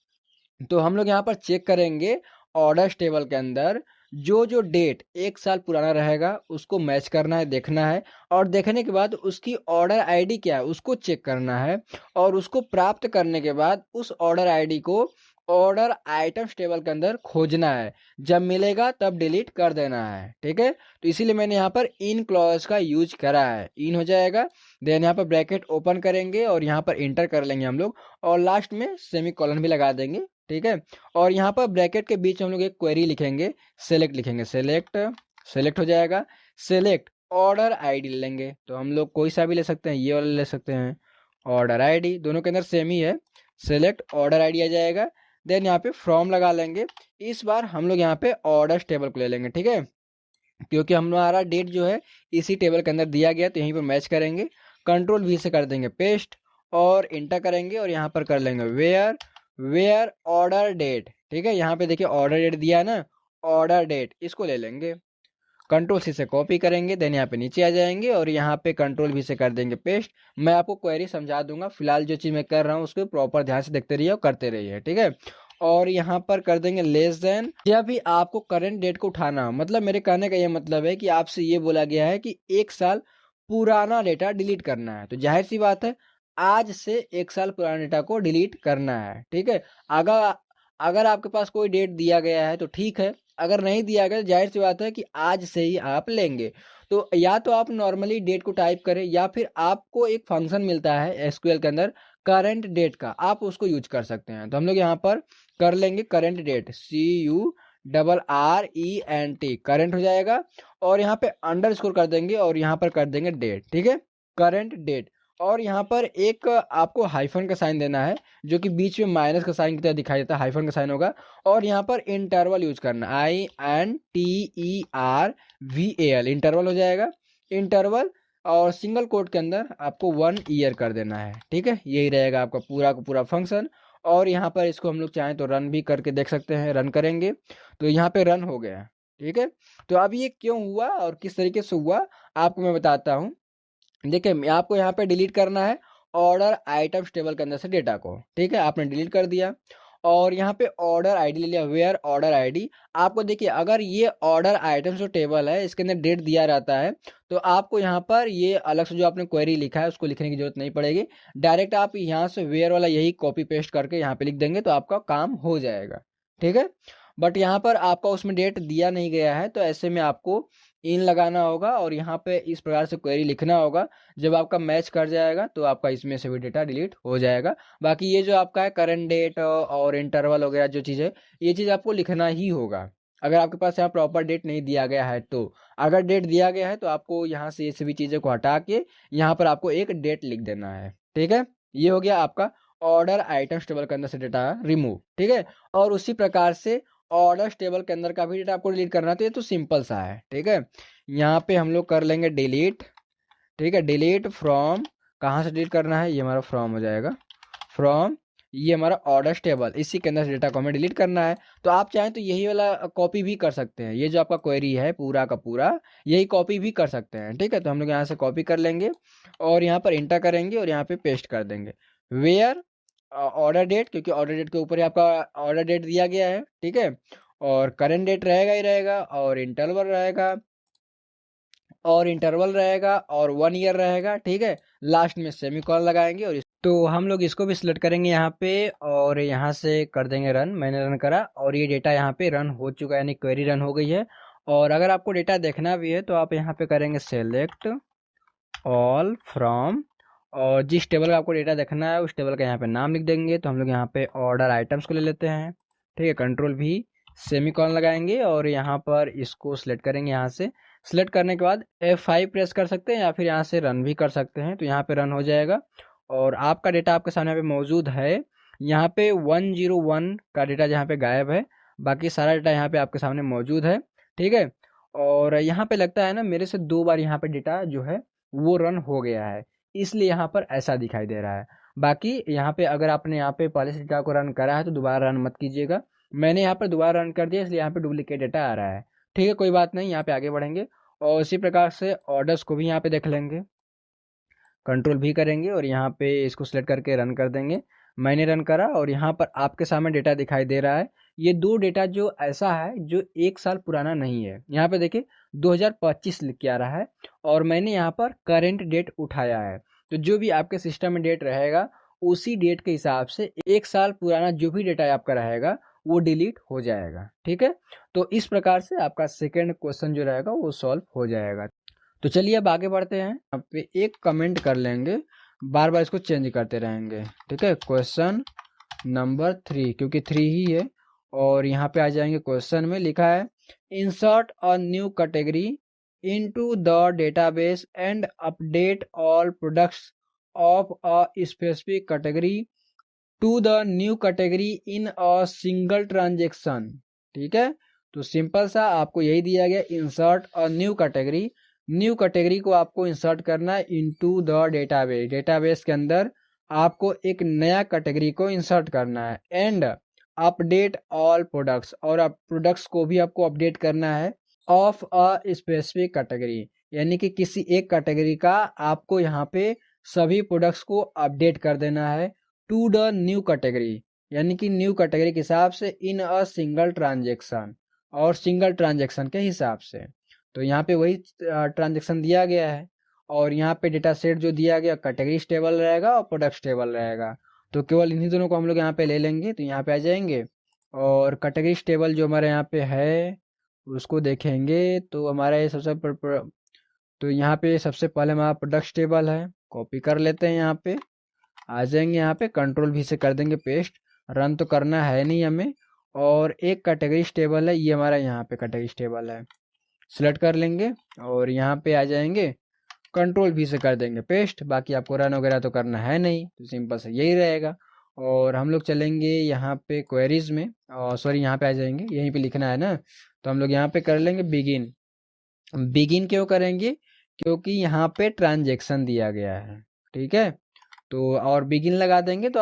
तो हम लोग यहाँ पर चेक करेंगे ऑर्डर टेबल के अंदर जो जो डेट 1 साल पुराना रहेगा उसको मैच करना है, देखना है। और देखने के बाद उसकी ऑर्डर आईडी क्या है उसको चेक करना है। और उसको प्राप्त करने के बाद उस ऑर्डर आईडी को ऑर्डर आइटम्स टेबल के अंदर खोजना है, जब मिलेगा तब डिलीट कर देना है, ठीक है। तो इसीलिए मैंने यहाँ पर इन क्लॉज का यूज करा है। इन हो जाएगा, देन यहाँ पर ब्रैकेट ओपन करेंगे और यहाँ पर इंटर कर लेंगे हम लोग, और लास्ट में सेमी कॉलन भी लगा देंगे, ठीक है। और यहाँ पर ब्रैकेट के बीच हम लोग एक क्वेरी लिखेंगे, सेलेक्ट लिखेंगे, सेलेक्ट हो जाएगा। सेलेक्ट ऑर्डर आईडी ले लेंगे, तो हम लोग कोई सा भी ले सकते हैं, ये वाला ले सकते हैं, ऑर्डर आईडी, दोनों के अंदर सेम ही है। सेलेक्ट ऑर्डर आईडी आ जाएगा। देन यहाँ पे फ्रॉम लगा लेंगे। इस बार हम लोग यहाँ पे ऑर्डर टेबल को ले लेंगे, ठीक है, क्योंकि हमारा डेट जो है इसी टेबल के अंदर दिया गया, तो यहीं पर मैच करेंगे। कंट्रोल वी से कर देंगे पेस्ट और इंटर करेंगे और यहाँ पर कर लेंगे वेयर ऑर्डर डेट, ठीक है। यहाँ पे देखिए ऑर्डर डेट दिया है ना, ऑर्डर डेट इसको ले लेंगे। कंट्रोल सी से कॉपी करेंगे, देन यहाँ पे नीचे आ जाएंगे और यहाँ पे कंट्रोल वी से कर देंगे पेस्ट। मैं आपको क्वेरी समझा दूंगा, फिलहाल जो चीज़ मैं कर रहा हूँ उसको प्रॉपर ध्यान से देखते रहिए और करते रहिए, ठीक है। और यहाँ पर कर देंगे लेस देन। या भी आपको करंट डेट को उठाना हो, मतलब मेरे कहने का ये मतलब है कि आपसे ये बोला गया है कि 1 साल पुराना डेटा डिलीट करना है, तो जाहिर सी बात है आज से 1 साल पुराना डेटा को डिलीट करना है, ठीक है। अगर अगर आपके पास कोई डेट दिया गया है तो ठीक है, अगर नहीं दिया गया जाहिर सी बात है कि आज से ही आप लेंगे। तो या तो आप नॉर्मली डेट को टाइप करें या फिर आपको एक फंक्शन मिलता है एसक्यूएल के अंदर करंट डेट का, आप उसको यूज कर सकते हैं। तो हम लोग यहाँ पर कर लेंगे करंट डेट, CURRENT, करंट हो जाएगा। और यहाँ पे अंडर स्कोर कर देंगे और यहाँ पर कर देंगे डेट, ठीक है, करंट डेट। और यहाँ पर एक आपको हाइफन का साइन देना है, जो कि बीच में माइनस का साइन की तरह दिखाई देता है, हाइफन का साइन होगा। और यहाँ पर इंटरवल यूज करना, INTERVAL, इंटरवल हो जाएगा, इंटरवल। और सिंगल कोट के अंदर आपको 1 ईयर कर देना है, ठीक है। यही रहेगा आपका पूरा का पूरा फंक्शन। और यहाँ पर इसको हम लोग चाहें तो रन भी करके देख सकते हैं, रन करेंगे तो यहाँ पे रन हो गया, ठीक है। तो अब ये क्यों हुआ और किस तरीके से हुआ आपको मैं बताता हूँ। देखिए आपको यहाँ पे डिलीट करना है ऑर्डर आइटम्स टेबल के अंदर से डेटा को, ठीक है, आपने डिलीट कर दिया। और यहाँ पे ऑर्डर आईडी ले लिया, वेयर ऑर्डर आईडी। आपको देखिए अगर ये ऑर्डर आइटम्स जो टेबल है इसके अंदर डेट दिया रहता है तो आपको यहाँ पर ये अलग से जो आपने क्वेरी लिखा है उसको लिखने की जरूरत नहीं पड़ेगी, डायरेक्ट आप यहाँ से वेयर वाला यही कॉपी पेस्ट करके यहाँ पे लिख देंगे तो आपका काम हो जाएगा, ठीक है। बट यहाँ पर आपका उसमें डेट दिया नहीं गया है, तो ऐसे में आपको इन लगाना होगा और यहाँ पे इस प्रकार से क्वेरी लिखना होगा। जब आपका मैच कर जाएगा तो आपका इसमें से भी डेटा डिलीट हो जाएगा। बाकी ये जो आपका है करंट डेट और इंटरवल वगैरह जो चीज़ है ये चीज़ आपको लिखना ही होगा, अगर आपके पास यहाँ प्रॉपर डेट नहीं दिया गया है तो। अगर डेट दिया गया है तो आपको यहाँ से ये सभी चीज़ों को हटा के यहाँ पर आपको एक डेट लिख देना है, ठीक है। ये हो गया आपका ऑर्डर आइटम्स टेबल के अंदर से डेटा रिमूव, ठीक है। और उसी प्रकार से ऑर्डर टेबल के अंदर का भी डेटा आपको डिलीट करना है, तो ये तो सिंपल सा है, ठीक है। यहाँ पे हम लोग कर लेंगे डिलीट, ठीक है, डिलीट फ्रॉम। कहाँ से डिलीट करना है, ये हमारा फ्रॉम हो जाएगा, फ्रॉम, ये हमारा ऑर्डर टेबल, इसी के अंदर से डेटा को हमें डिलीट करना है। तो आप चाहें तो यही वाला कॉपी भी कर सकते हैं, ये जो आपका क्वेरी है पूरा का पूरा यही कॉपी भी कर सकते हैं, ठीक है। तो हम लोग यहाँ से कॉपी कर लेंगे और यहाँ पर इंटर करेंगे और यहाँ पे पेस्ट कर देंगे वेयर ऑर्डर डेट, क्योंकि ऑर्डर डेट के ऊपर ही आपका ऑर्डर डेट दिया गया है, ठीक है। और करंट डेट रहेगा ही रहेगा और इंटरवल रहेगा और 1 ईयर रहेगा, ठीक है। लास्ट में सेमीकोलन लगाएंगे और तो हम लोग इसको भी सिलेक्ट करेंगे यहाँ पे और यहाँ से कर देंगे रन। मैंने रन करा और ये डेटा यहाँ पे रन हो चुका है, यानी क्वेरी रन हो गई है। और अगर आपको डेटा देखना भी है तो आप यहाँ पे करेंगे सेलेक्ट ऑल फ्रॉम, और जिस टेबल का आपको डेटा देखना है उस टेबल का यहाँ पे नाम लिख देंगे। तो हम लोग यहाँ पे ऑर्डर आइटम्स को ले लेते हैं, ठीक है, कंट्रोल भी सेमीकोलन लगाएंगे और यहाँ पर इसको सिलेक्ट करेंगे। यहाँ से सिलेक्ट करने के बाद F5 प्रेस कर सकते हैं या फिर यहाँ से रन भी कर सकते हैं। तो यहाँ पे रन हो जाएगा और आपका डेटा आपके सामने पे मौजूद है। यहाँ पे 101 का डेटा जहाँ पे गायब है, बाकी सारा डेटा यहाँ पे आपके सामने मौजूद है। ठीक है, और यहाँ पे लगता है ना मेरे से 2 बार यहाँ पे डेटा जो है वो रन हो गया है, इसलिए यहाँ पर ऐसा दिखाई दे रहा है। बाकी यहाँ पे अगर आपने यहाँ पे पहले से डेटा को रन करा है तो दोबारा रन मत कीजिएगा। मैंने यहाँ पर दोबारा रन कर दिया, इसलिए यहाँ पे डुप्लीकेट डेटा आ रहा है। ठीक है, कोई बात नहीं, यहाँ पे आगे बढ़ेंगे और इसी प्रकार से ऑर्डर्स को भी यहाँ पे देख लेंगे। कंट्रोल भी करेंगे और यहाँ पे इसको सिलेक्ट करके रन कर देंगे। मैंने रन करा और यहाँ पर आपके सामने डेटा दिखाई दे रहा है। ये 2 डेटा जो ऐसा है जो 1 साल पुराना नहीं है। यहाँ पे देखिए 2025 लिख के आ रहा है और मैंने यहाँ पर करेंट डेट उठाया है। तो जो भी आपके सिस्टम में डेट रहेगा उसी डेट के हिसाब से 1 साल पुराना जो भी डेटा आपका रहेगा वो डिलीट हो जाएगा। ठीक है, तो इस प्रकार से आपका सेकेंड क्वेश्चन जो रहेगा वो सॉल्व हो जाएगा। तो चलिए अब आगे बढ़ते हैं। यहाँ पे एक कमेंट कर लेंगे, बार बार इसको चेंज करते रहेंगे। ठीक है, क्वेश्चन नंबर 3, क्योंकि 3 ही है। और यहाँ पे आ जाएंगे, क्वेश्चन में लिखा है insert a new category into the database and update all products of a specific category to the new category in a single transaction. ठीक है, तो सिंपल सा आपको यही दिया गया, insert a new category. New category को आपको इंसर्ट करना है इनटू द डेटाबेस। डेटाबेस के अंदर आपको एक नया कैटेगरी को इंसर्ट करना है। एंड अपडेट ऑल प्रोडक्ट्स, और प्रोडक्ट्स को भी आपको अपडेट करना है ऑफ अ स्पेसिफिक कैटेगरी, यानी कि किसी एक कैटेगरी का आपको यहाँ पे सभी प्रोडक्ट्स को अपडेट कर देना है टू द न्यू कैटेगरी, यानी कि न्यू कैटेगरी के हिसाब से इन अ सिंगल ट्रांजेक्शन, और सिंगल ट्रांजेक्शन के हिसाब से। तो यहाँ पे वही ट्रांजेक्शन दिया गया है और यहाँ पे डेटा सेट जो दिया गया कैटेगरी टेबल रहेगा और प्रोडक्ट टेबल रहेगा। तो केवल इन्हीं दोनों को हम लोग यहाँ पे ले लेंगे। तो यहाँ पे आ जाएंगे और कैटेगरी टेबल जो हमारे यहाँ पे है उसको देखेंगे। तो हमारा ये तो यहाँ पे सबसे पहले हमारा प्रोडक्ट टेबल है, कॉपी कर लेते हैं। यहाँ पे आ जाएंगे, यहाँ पे कंट्रोल भी से कर देंगे पेस्ट। रन तो करना है नहीं हमें। और एक कैटेगरी टेबल है, ये हमारा यहाँ पे कैटेगरी टेबल है, सिलेक्ट कर लेंगे और यहाँ पे आ जाएंगे, कंट्रोल भी से कर देंगे पेस्ट। बाकी आपको रन वगैरह तो करना है नहीं, तो सिंपल से यही रहेगा। और हम लोग चलेंगे यहाँ पे क्वेरीज में, और सॉरी यहाँ पे आ जाएंगे, यहीं पे लिखना है ना, तो हम लोग यहाँ पे कर लेंगे बिगिन। बिगिन क्यों करेंगे, क्योंकि यहाँ पे ट्रांजेक्शन दिया गया है। ठीक है, तो और बिगिन लगा देंगे तो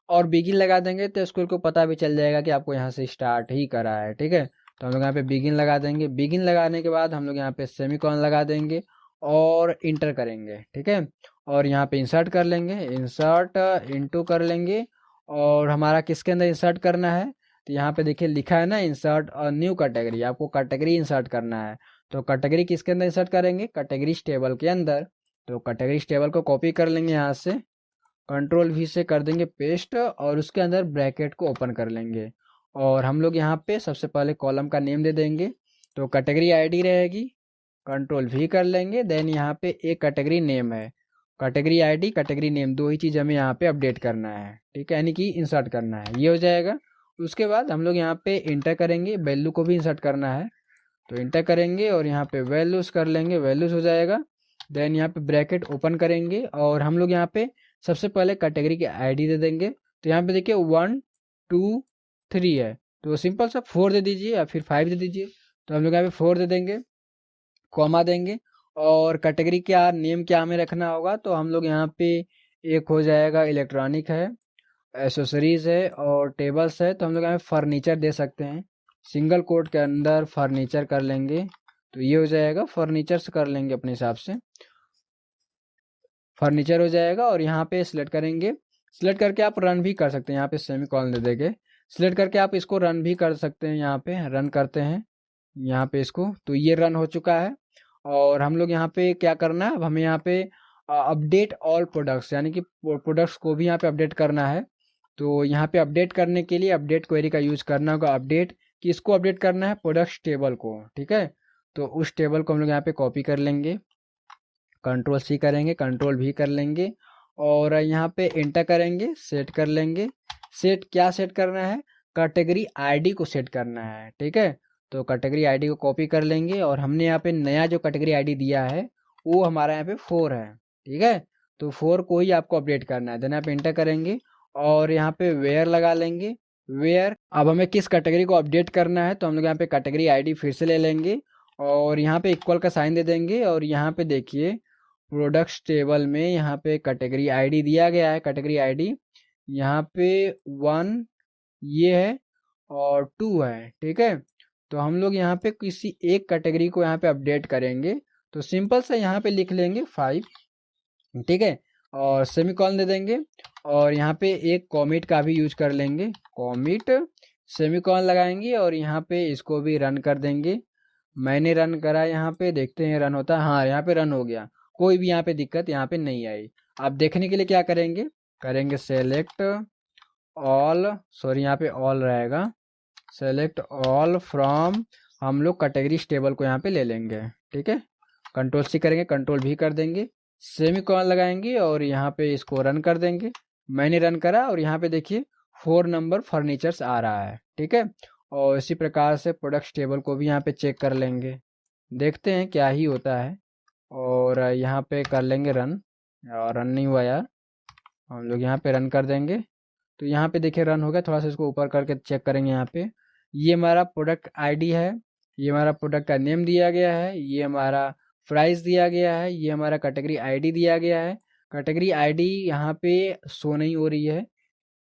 और बिगिन लगा देंगे तो स्कूल को पता भी चल जाएगा कि आपको यहाँ से स्टार्ट ही करा है। ठीक है, तो हम लोग यहाँ पे बिगिन लगा देंगे। बिगिन लगाने के बाद हम लोग यहाँ पे सेमीकोलन लगा देंगे और इंटर करेंगे। ठीक है, और यहाँ पे इंसर्ट कर लेंगे, इंसर्ट इनटू कर लेंगे। और हमारा किसके अंदर इंसर्ट करना है, तो यहाँ पे देखिए लिखा है ना इंसर्ट अ न्यू कैटेगरी, आपको कैटेगरी इंसर्ट करना है। तो कैटेगरी किसके अंदर इंसर्ट करेंगे, कैटेगरी टेबल के अंदर। तो कैटेगरी टेबल को कॉपी कर लेंगे, यहाँ से कंट्रोल V से कर देंगे पेस्ट और उसके अंदर ब्रैकेट को ओपन कर लेंगे। और हम लोग यहाँ पे सबसे पहले कॉलम का नेम दे देंगे, तो कैटेगरी आईडी रहेगी, कंट्रोल V कर लेंगे। देन यहाँ पे एक कैटेगरी नेम है, कैटेगरी आईडी कैटेगरी नेम, 2 ही चीज़ हमें यहाँ पे अपडेट करना है। ठीक है, यानी कि इंसर्ट करना है, ये हो जाएगा। उसके बाद हम लोग यहाँ पे इंटर करेंगे, वैल्यू को भी इंसर्ट करना है, तो इंटर करेंगे और यहाँ पे वैल्यूज कर लेंगे, वैल्यूज हो जाएगा। देन यहाँ पे ब्रैकेट ओपन करेंगे और हम लोग यहाँ पे सबसे पहले कैटेगरी की आईडी दे देंगे। तो यहाँ पे देखिए 1 2 3 है, तो सिंपल सा 4 दे दीजिए या फिर 5 दे दीजिए। तो हम लोग यहाँ पे 4 दे देंगे, कॉमा देंगे। और कैटेगरी क्या नेम क्या हमें रखना होगा, तो हम लोग यहाँ पे एक हो जाएगा इलेक्ट्रॉनिक है, एसेसरीज है और टेबल्स है। तो हम लोग यहाँ पे फर्नीचर दे सकते हैं, सिंगल कोट के अंदर फर्नीचर कर लेंगे। तो ये हो जाएगा, फर्नीचर्स कर लेंगे अपने हिसाब से, फर्नीचर हो जाएगा। और यहाँ पे सिलेक्ट करेंगे, सिलेक्ट करके आप रन भी कर सकते हैं, यहाँ पे सेमीकोलन दे देंगे, सिलेक्ट करके आप इसको रन भी कर सकते हैं। यहाँ पे रन करते हैं यहाँ पे इसको, तो ये रन हो चुका है। और हम लोग यहाँ पे क्या करना है, अब हमें यहाँ पे अपडेट ऑल प्रोडक्ट्स, यानी कि प्रोडक्ट्स को भी यहाँ पे अपडेट करना है। तो यहाँ पे अपडेट करने के लिए अपडेट क्वेरी का यूज करना होगा। अपडेट किसको अपडेट करना है, प्रोडक्ट्स टेबल को। ठीक है, तो उस टेबल को हम लोग यहाँ पे कॉपी कर लेंगे, कंट्रोल C करेंगे, कंट्रोल V कर लेंगे और यहाँ पे इंटर करेंगे, सेट कर लेंगे। सेट क्या सेट करना है, कैटेगरी आईडी को सेट करना है। ठीक है, तो कैटेगरी आईडी को कॉपी कर लेंगे और हमने यहाँ पे नया जो कैटेगरी आईडी दिया है वो हमारा यहाँ पे 4 है। ठीक है, तो 4 को ही आपको अपडेट करना है। देन आप इंटर करेंगे और यहाँ पे वेयर लगा लेंगे। वेयर, अब हमें किस कैटेगरी को अपडेट करना है तो हम लोग यहाँ पे कैटेगरी आईडी फिर से ले लेंगे और यहाँ पे इक्वल का साइन दे देंगे और यहाँ पे देखिए प्रोडक्ट्स टेबल में यहाँ पे कैटेगरी आईडी दिया गया है। कैटेगरी आईडी यहाँ पे 1 ये है और 2 है। ठीक है, तो हम लोग यहाँ पे किसी एक कैटेगरी को यहाँ पे अपडेट करेंगे तो सिंपल सा यहाँ पे लिख लेंगे 5। ठीक है, और सेमीकॉलन दे देंगे और यहाँ पे एक कॉमिट का भी यूज कर लेंगे। कॉमिट सेमीकॉलन लगाएंगे और यहाँ पे इसको भी रन कर देंगे। मैंने रन करा, यहाँ पे देखते हैं रन होता है। हाँ, यहाँ पे रन हो गया, कोई भी यहाँ पे दिक्कत यहाँ पे नहीं आई। आप देखने के लिए क्या करेंगे, करेंगे सेलेक्ट ऑल, सॉरी यहाँ पे ऑल रहेगा, सेलेक्ट ऑल फ्रॉम, हम लोग कैटेगरीज टेबल को यहाँ पे ले लेंगे। ठीक है, कंट्रोल सी करेंगे, कंट्रोल भी कर देंगे, सेमीकॉलन लगाएंगे और यहाँ पे इसको रन कर देंगे। मैंने रन करा और यहाँ पे देखिए 4 नंबर फर्नीचर्स आ रहा है। ठीक है, और इसी प्रकार से प्रोडक्ट्स टेबल को भी यहाँ पे चेक कर लेंगे, देखते हैं क्या ही होता है। और यहाँ पे कर लेंगे रन, और रन नहीं हुआ यार, हम लोग यहाँ पे रन कर देंगे तो यहाँ पे देखिए रन हो गया। थोड़ा सा इसको ऊपर करके चेक करेंगे। यहाँ पे ये हमारा प्रोडक्ट आईडी है, ये हमारा प्रोडक्ट का नेम दिया गया है, ये हमारा प्राइस दिया गया है, ये हमारा कैटेगरी आईडी दिया गया है। कैटेगरी आईडी यहाँ पे शो नहीं हो रही है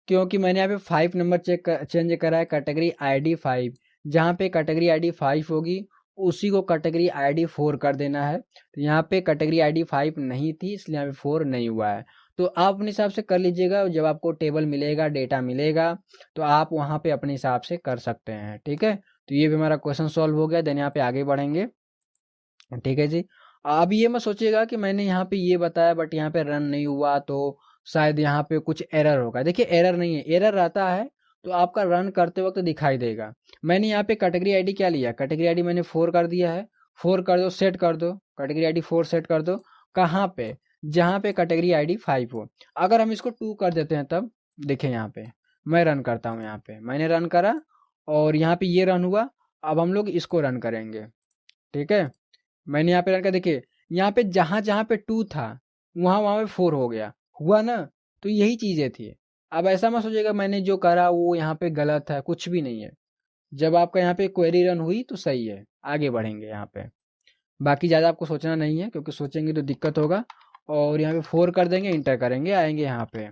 क्योंकि मैंने यहाँ पे 5 नंबर चेंज करा है, कैटेगरी आईडी 5। जहाँ पे कैटेगरी आईडी 5 होगी उसी को कैटेगरी आईडी 4 कर देना है। तो यहाँ पे कैटेगरी आईडी 5 नहीं थी इसलिए यहाँ पे 4 नहीं हुआ है। तो आप अपने हिसाब से कर लीजिएगा, जब आपको टेबल मिलेगा, डेटा मिलेगा तो आप वहाँ पे अपने हिसाब से कर सकते हैं। ठीक है, तो ये भी हमारा क्वेश्चन सॉल्व हो गया। देन यहाँ पे आगे बढ़ेंगे। ठीक है जी, अब ये मत सोचिएगा कि मैंने यहाँ पे ये बताया बट यहाँ पे रन नहीं हुआ तो शायद यहाँ पे कुछ एरर होगा। देखिए एरर नहीं है, एरर रहता है तो आपका रन करते वक्त दिखाई देगा। मैंने यहाँ पे कैटेगरी आईडी क्या लिया, कैटेगरी आईडी मैंने 4 कर दिया है। 4 कर दो, सेट कर दो, कैटेगरी आईडी 4 सेट कर दो। कहाँ पे, जहाँ पे कैटेगरी आईडी 5 हो। अगर हम इसको 2 कर देते हैं तब देखिए यहाँ पे मैं रन करता हूँ, यहाँ पे मैंने रन करा और यहाँ पे ये रन हुआ। अब हम लोग इसको रन करेंगे। ठीक है, मैंने यहाँ पे रन कर, देखिए यहाँ पे जहाँ जहाँ पे 2 था वहाँ वहाँ पे 4 हो गया, हुआ ना। तो यही चीजें थी। अब ऐसा मत सोचिएगा मैंने जो करा वो यहाँ पे गलत है, कुछ भी नहीं है। जब आपका यहाँ पे क्वेरी रन हुई तो सही है। आगे बढ़ेंगे यहाँ पे, बाकी ज़्यादा आपको सोचना नहीं है क्योंकि सोचेंगे तो दिक्कत होगा। और यहाँ पे 4 कर देंगे, इंटर करेंगे, आएंगे यहाँ पे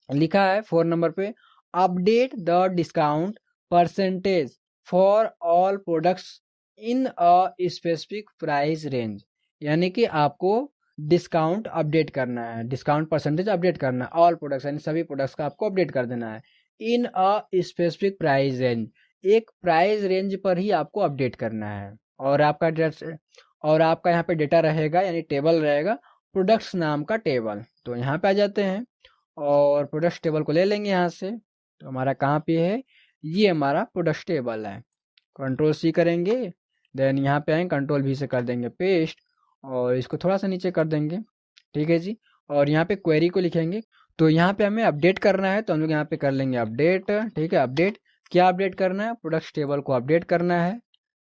लिखा है 4 नंबर पे update the discount percentage for all products in a specific price range. यानी कि आपको डिस्काउंट अपडेट करना है, डिस्काउंट परसेंटेज अपडेट करना है, ऑल प्रोडक्ट्स यानी सभी प्रोडक्ट्स का आपको अपडेट कर देना है इन अ स्पेसिफिक प्राइस रेंज। एक प्राइस रेंज पर ही आपको अपडेट करना है। और आपका यहाँ पे डेटा रहेगा यानी टेबल रहेगा, प्रोडक्ट्स नाम का टेबल। तो यहाँ पे आ जाते हैं और प्रोडक्ट्स टेबल को ले लेंगे यहाँ से। तो हमारा कहाँ पे है, ये हमारा प्रोडक्ट्स टेबल है। कंट्रोल सी करेंगे, देन यहाँ पे आएंगे, कंट्रोल भी से कर देंगे पेस्ट और इसको थोड़ा सा नीचे कर देंगे। ठीक है जी, और यहाँ पे क्वेरी को लिखेंगे। तो यहाँ पे हमें अपडेट करना है तो हम लोग यहाँ पे कर लेंगे अपडेट। ठीक है, अपडेट क्या अपडेट करना है, प्रोडक्ट्स टेबल को अपडेट करना है।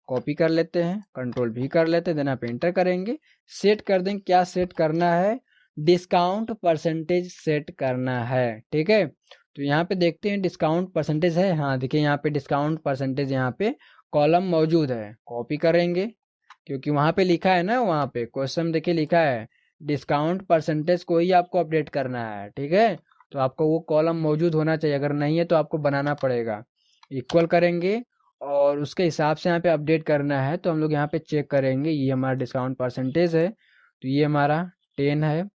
कॉपी कर लेते हैं, कंट्रोल भी कर लेते हैं, देन आप एंटर करेंगे, सेट कर देंगे। क्या सेट करना है, डिस्काउंट परसेंटेज सेट करना है। ठीक है, तो यहाँ पे देखते हैं डिस्काउंट परसेंटेज है। हाँ देखिए यहाँ पे डिस्काउंट परसेंटेज यहाँ पे कॉलम मौजूद है। कॉपी करेंगे क्योंकि वहाँ पे लिखा है ना, वहाँ पे क्वेश्चन देखिए लिखा है डिस्काउंट परसेंटेज को ही आपको अपडेट करना है। ठीक है, तो आपको वो कॉलम मौजूद होना चाहिए, अगर नहीं है तो आपको बनाना पड़ेगा। इक्वल करेंगे और उसके हिसाब से यहाँ पे अपडेट करना है। तो हम लोग यहाँ पे चेक करेंगे, ये हमारा डिस्काउंट परसेंटेज है तो ये हमारा 10 है।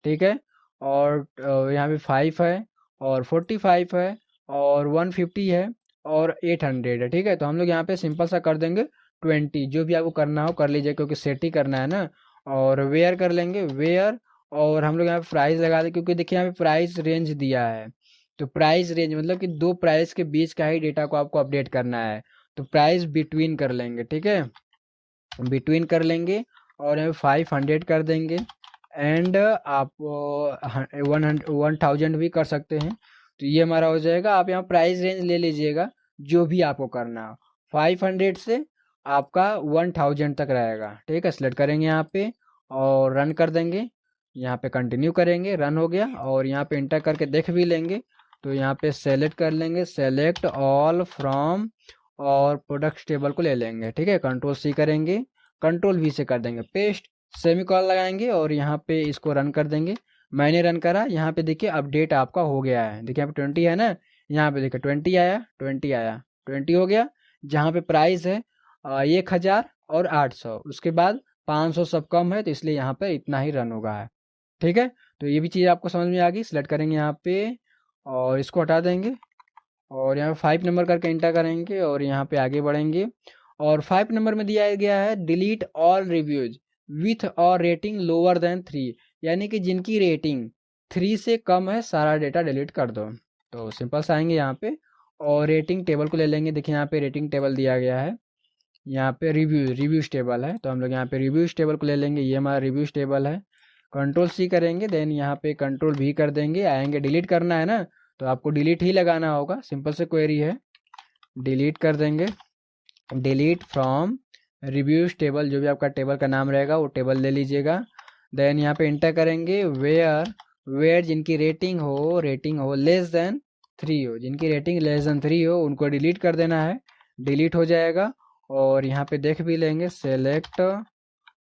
ठीक है, और यहाँ पे 5 है और 45 है और 150 है और 800 है। ठीक है, तो हम लोग यहाँ पे सिंपल सा कर देंगे 20। जो भी आपको करना हो कर लीजिए क्योंकि सेट ही करना है ना। और वेयर कर लेंगे, वेयर, और हम लोग यहाँ पे प्राइस लगा दें क्योंकि देखिए यहाँ पे प्राइस रेंज दिया है। तो प्राइस रेंज मतलब कि 2 प्राइस के बीच का ही डेटा को आपको अपडेट करना है। तो प्राइस बिटवीन कर लेंगे। ठीक है, बिटवीन कर लेंगे और यहाँ 500 कर देंगे एंड आप 1000 भी कर सकते हैं। तो ये हमारा हो जाएगा। आप यहाँ प्राइस रेंज ले लीजिएगा जो भी आपको करना हो, 500 से आपका 1000 तक रहेगा। ठीक है, सिलेक्ट करेंगे यहाँ पे और रन कर देंगे। यहाँ पे कंटिन्यू करेंगे, रन हो गया। और यहाँ पे इंटर करके देख भी लेंगे, तो यहाँ पे सेलेक्ट कर लेंगे, सेलेक्ट ऑल फ्रॉम, और प्रोडक्ट टेबल को ले लेंगे। ठीक है, कंट्रोल सी करेंगे, कंट्रोल वी से कर देंगे पेस्ट, सेमीकोलन लगाएंगे और यहाँ पे इसको रन कर देंगे। मैंने रन करा, यहाँ पे देखिए अपडेट आपका हो गया है। देखिए यहाँ पे 20 है ना, यहाँ पे देखिए 20 आया, 20 आया, 20 हो गया। जहाँ पे प्राइस है 1000 और 800, उसके बाद 500 सब कम है, तो इसलिए यहाँ पे इतना ही रन होगा है। ठीक है, तो ये भी चीज़ आपको समझ में आ गई। सिलेक्ट करेंगे यहाँ पे और इसको हटा देंगे और यहाँ पे 5 नंबर करके इंटर करेंगे और यहाँ पे आगे बढ़ेंगे। और 5 नंबर में दिया गया है डिलीट ऑल रिव्यूज विथ और रेटिंग लोअर देन 3, यानी कि जिनकी रेटिंग 3 से कम है सारा डेटा डिलीट कर दो। तो सिंपल से आएंगे यहाँ पे और रेटिंग टेबल को ले लेंगे। देखिए यहाँ पे रेटिंग टेबल दिया गया है, यहाँ पे रिव्यूज टेबल है, तो हम लोग यहाँ पे रिव्यूज टेबल को ले लेंगे। ये हमारा रिव्यूज टेबल है, कंट्रोल सी करेंगे, देन यहाँ पे कंट्रोल भी कर देंगे। आएंगे, डिलीट करना है ना, तो आपको डिलीट ही लगाना होगा, सिंपल से क्वेरी है, डिलीट कर देंगे। डिलीट फ्रॉम रिव्यूज टेबल, जो भी आपका टेबल का नाम रहेगा वो टेबल ले लीजिएगा। देन यहाँ पे इंटर करेंगे वेयर जिनकी रेटिंग हो लेस देन 3 हो, जिनकी रेटिंग लेस देन 3 हो उनको डिलीट कर देना है, डिलीट हो जाएगा। और यहाँ पे देख भी लेंगे, सेलेक्ट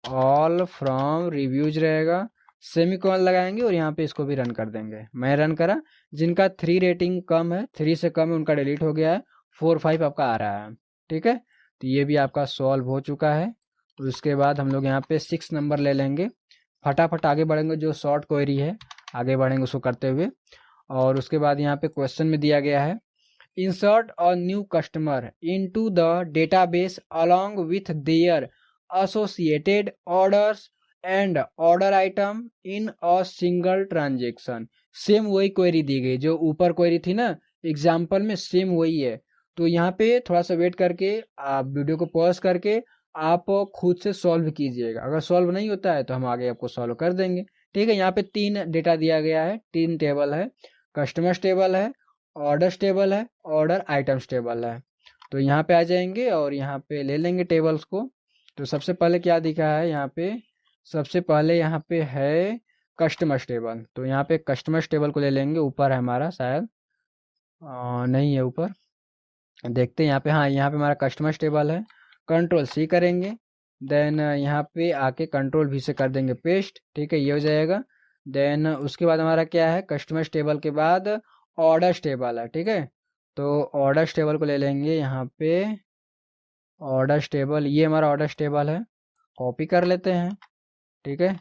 ऑल फ्रॉम रिव्यूज रहेगा, सेमीकोलन लगाएंगे और यहाँ पे इसको भी रन कर देंगे। मैं रन करा, जिनका 3 रेटिंग कम है, 3 से कम है, उनका डिलीट हो गया है, 4 5 आपका आ रहा है। ठीक है, तो ये भी आपका सॉल्व हो चुका है। उसके बाद हम लोग यहाँ पे 6 नंबर ले लेंगे, फटाफट आगे बढ़ेंगे, जो शॉर्ट क्वेरी है आगे बढ़ेंगे उसको करते हुए। और उसके बाद यहाँ पे क्वेश्चन में दिया गया है insert a new customer into the database along with their associated orders and order item in a single transaction. Same वही क्वेरी दी गई जो ऊपर क्वेरी थी ना एग्जाम्पल में, सेम वही है। तो यहाँ पे थोड़ा सा वेट करके आप वीडियो को पॉज करके आप खुद से सॉल्व कीजिएगा। अगर सॉल्व नहीं होता है तो हम आगे आपको सॉल्व कर देंगे। ठीक है, यहाँ पे 3 डेटा दिया गया है, 3 टेबल है, कस्टमर्स टेबल है, ऑर्डर्स टेबल है, ऑर्डर आइटम्स टेबल है। तो यहाँ पे आ जाएंगे और यहाँ पे ले लेंगे टेबल्स को। तो सबसे पहले क्या दिखा है यहाँ पे, सबसे पहले यहाँ पे है कस्टमर्स टेबल, तो यहाँ पे कस्टमर्स टेबल को ले लेंगे। ऊपर है हमारा शायद, नहीं है ऊपर, देखते हैं यहाँ पे। हाँ, यहाँ पे हमारा कस्टमर्स टेबल है, कंट्रोल सी करेंगे, देन यहाँ पे आके कंट्रोल भी से कर देंगे पेस्ट। ठीक है, ये हो जाएगा। देन उसके बाद हमारा क्या है, कस्टमर्स टेबल के बाद ऑर्डर्स टेबल है। ठीक है, तो ऑर्डर्स टेबल को ले लेंगे यहाँ पे, ऑर्डर्स टेबल, ये हमारा ऑर्डर्स टेबल है, कॉपी कर लेते हैं। ठीक है,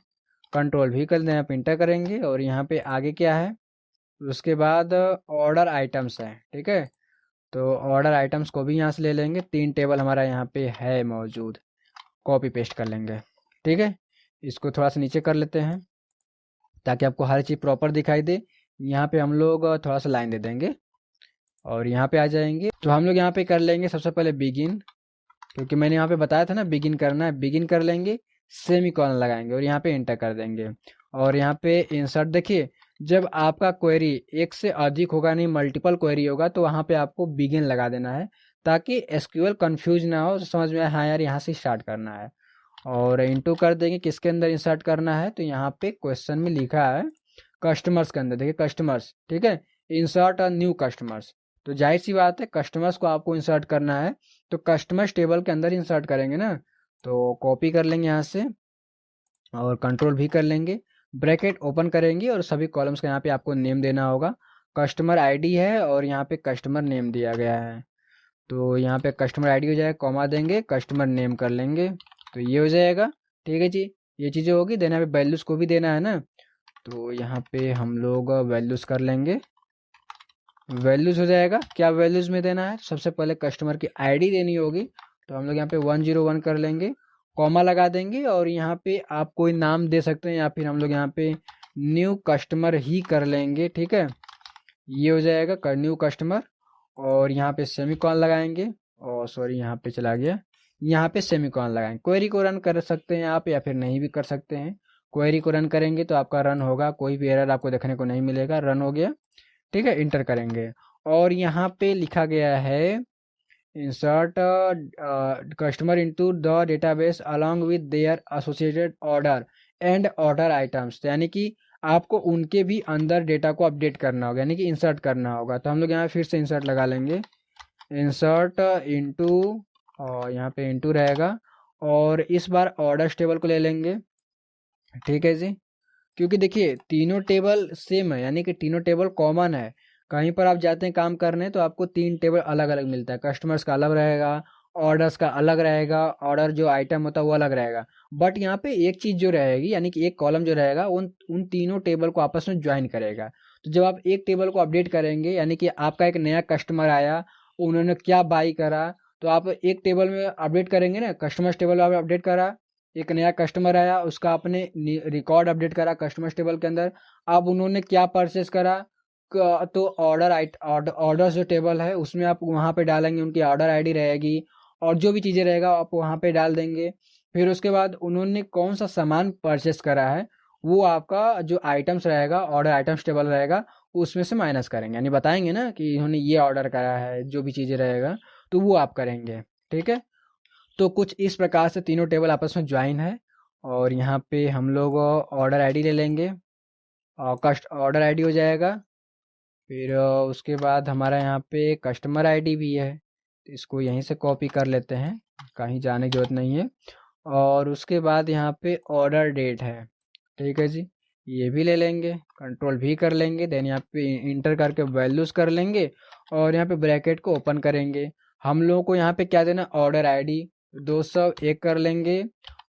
कंट्रोल भी कर दें, आप इंटर करेंगे और यहाँ पे आगे क्या है, उसके बाद ऑर्डर आइटम्स है। ठीक है, तो ऑर्डर आइटम्स को भी यहाँ से ले लेंगे, 3 टेबल हमारा यहाँ पे है मौजूद, कॉपी पेस्ट कर लेंगे। ठीक है, इसको थोड़ा सा नीचे कर लेते हैं ताकि आपको हर चीज़ प्रॉपर दिखाई दे। यहाँ पे हम लोग थोड़ा सा लाइन दे देंगे और यहाँ पे आ जाएंगे। तो हम लोग यहाँ पे कर लेंगे सबसे पहले बिगिन, क्योंकि मैंने यहाँ पे बताया था ना बिगिन करना है, बिगिन कर लेंगे, सेमीकोलन लगाएंगे और यहाँ पे इंटर कर देंगे। और यहाँ पे इंसर्ट, देखिए जब आपका क्वेरी एक से अधिक होगा, नहीं मल्टीपल क्वेरी होगा, तो वहाँ पे आपको बिगिन लगा देना है ताकि एसक्यूएल कंफ्यूज ना हो, समझ में आए हाँ यार यहाँ से स्टार्ट करना है। और इंटू कर देंगे, किसके अंदर इंसर्ट करना है, तो यहाँ पे क्वेश्चन में लिखा है कस्टमर्स के अंदर, देखिए कस्टमर्स। ठीक है, इंसर्ट अ न्यू कस्टमर्स, तो जाहिर सी बात है कस्टमर्स को आपको इंसर्ट करना है, तो कस्टमर्स टेबल के अंदर इंसर्ट करेंगे ना। तो कॉपी कर लेंगे यहाँ से और कंट्रोल भी कर लेंगे, ब्रैकेट ओपन करेंगे और सभी कॉलम्स का यहाँ पे आपको नेम देना होगा। कस्टमर आईडी है और यहाँ पे कस्टमर नेम दिया गया है, तो यहाँ पे कस्टमर आईडी हो जाएगा, कॉमा देंगे, कस्टमर नेम कर लेंगे, तो ये हो जाएगा। ठीक है जी, ये चीज़ें होगी। देन यहाँ पे वैल्यूज़ को भी देना है ना, तो यहाँ पे हम लोग वैल्यूज़ कर लेंगे, वैल्यूज़ हो जाएगा। क्या वैल्यूज़ में देना है, सबसे पहले कस्टमर की आईडी देनी होगी, तो हम लोग यहाँ पे 101 कर लेंगे, कॉमा लगा देंगे और यहाँ पे आप कोई नाम दे सकते हैं या फिर हम लोग यहाँ पे न्यू कस्टमर ही कर लेंगे। ठीक है, ये हो जाएगा न्यू कस्टमर और यहाँ पे सेमीकोलन लगाएंगे, और सॉरी यहाँ पे चला गया, यहाँ पे सेमीकोलन लगाएंगे। क्वेरी को रन कर सकते हैं आप या फिर नहीं भी कर सकते हैं। क्वेरी को रन करेंगे तो आपका रन होगा, कोई भी एरर आपको देखने को नहीं मिलेगा, रन हो गया। ठीक है, इंटर करेंगे और यहाँ पे लिखा गया है insert customer into the database along with their associated order and order items, यानी कि आपको उनके भी अंदर डेटा को अपडेट करना होगा, यानी कि इंसर्ट करना होगा। तो हम लोग यहाँ फिर से इंसर्ट लगा लेंगे, इंसर्ट इनटू, और यहाँ पे इनटू रहेगा और इस बार ऑर्डर्स टेबल को ले लेंगे। ठीक है जी, क्योंकि देखिए तीनों टेबल सेम है, यानी कि तीनों टेबल कॉमन है। कहीं पर आप जाते हैं काम करने तो आपको 3 टेबल अलग अलग मिलता है, कस्टमर्स का अलग रहेगा, ऑर्डर्स का अलग रहेगा, ऑर्डर जो आइटम होता है वो अलग रहेगा। बट यहाँ पे एक चीज़ जो रहेगी, यानी कि एक कॉलम जो रहेगा उन उन तीनों टेबल को आपस में ज्वाइन करेगा। तो जब आप एक टेबल को अपडेट करेंगे, यानी कि आपका एक नया कस्टमर आया, उन्होंने क्या बाई करा, तो आप एक टेबल में अपडेट करेंगे ना, कस्टमर्स टेबल में आपने अपडेट करा, एक नया कस्टमर आया उसका आपने रिकॉर्ड अपडेट करा कस्टमर्स टेबल के अंदर। अब उन्होंने क्या परचेस करा, तो ऑर्डर्स जो टेबल है उसमें आप वहाँ पे डालेंगे, उनकी ऑर्डर आईडी रहेगी और जो भी चीज़ें रहेगा आप वहाँ पे डाल देंगे। फिर उसके बाद उन्होंने कौन सा सामान परचेस करा है वो आपका जो आइटम्स रहेगा, ऑर्डर आइटम्स टेबल रहेगा, उसमें से माइनस करेंगे, यानी बताएंगे ना कि इन्होंने ये ऑर्डर करा है, जो भी चीज़ें रहेगा तो वो आप करेंगे। ठीक है, तो कुछ इस प्रकार से तीनों टेबल आपस में ज्वाइन है। और यहाँ पे हम लोग ऑर्डर आईडी ले लेंगे और कस्ट ऑर्डर आईडी हो जाएगा। फिर उसके बाद हमारा यहाँ पे कस्टमर आईडी भी है, तो इसको यहीं से कॉपी कर लेते हैं, कहीं जाने की जरूरत नहीं है। और उसके बाद यहाँ पे ऑर्डर डेट है, ठीक है जी, ये भी ले लेंगे, कंट्रोल भी कर लेंगे, देन यहाँ पे इंटर करके वैल्यूज़ कर लेंगे और यहाँ पे ब्रैकेट को ओपन करेंगे। हम लोगों को यहाँ पे क्या देना, ऑर्डर आईडी 201 कर लेंगे।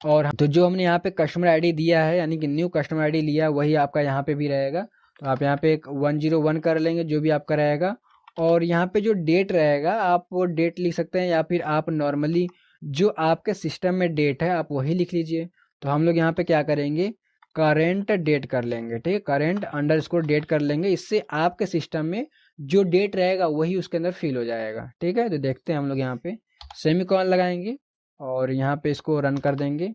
और तो जो हमने यहाँ पे कस्टमर आईडी दिया है, यानी कि न्यू कस्टमर आईडी लिया, वही आपका यहाँ पे भी रहेगा। तो आप यहाँ पे एक 101 कर लेंगे, जो भी आपका रहेगा। और यहाँ पे जो डेट रहेगा आप वो डेट लिख सकते हैं, या फिर आप नॉर्मली जो आपके सिस्टम में डेट है आप वही लिख लीजिए। तो हम लोग यहाँ पे क्या करेंगे, करेंट डेट कर लेंगे, ठीक है, करेंट अंडरस्कोर डेट कर लेंगे। इससे आपके सिस्टम में जो डेट रहेगा वही उसके अंदर फिल हो जाएगा। ठीक है, तो देखते हैं हम लोग यहाँ पे सेमीकोलन लगाएंगे और यहाँ पे इसको रन कर देंगे।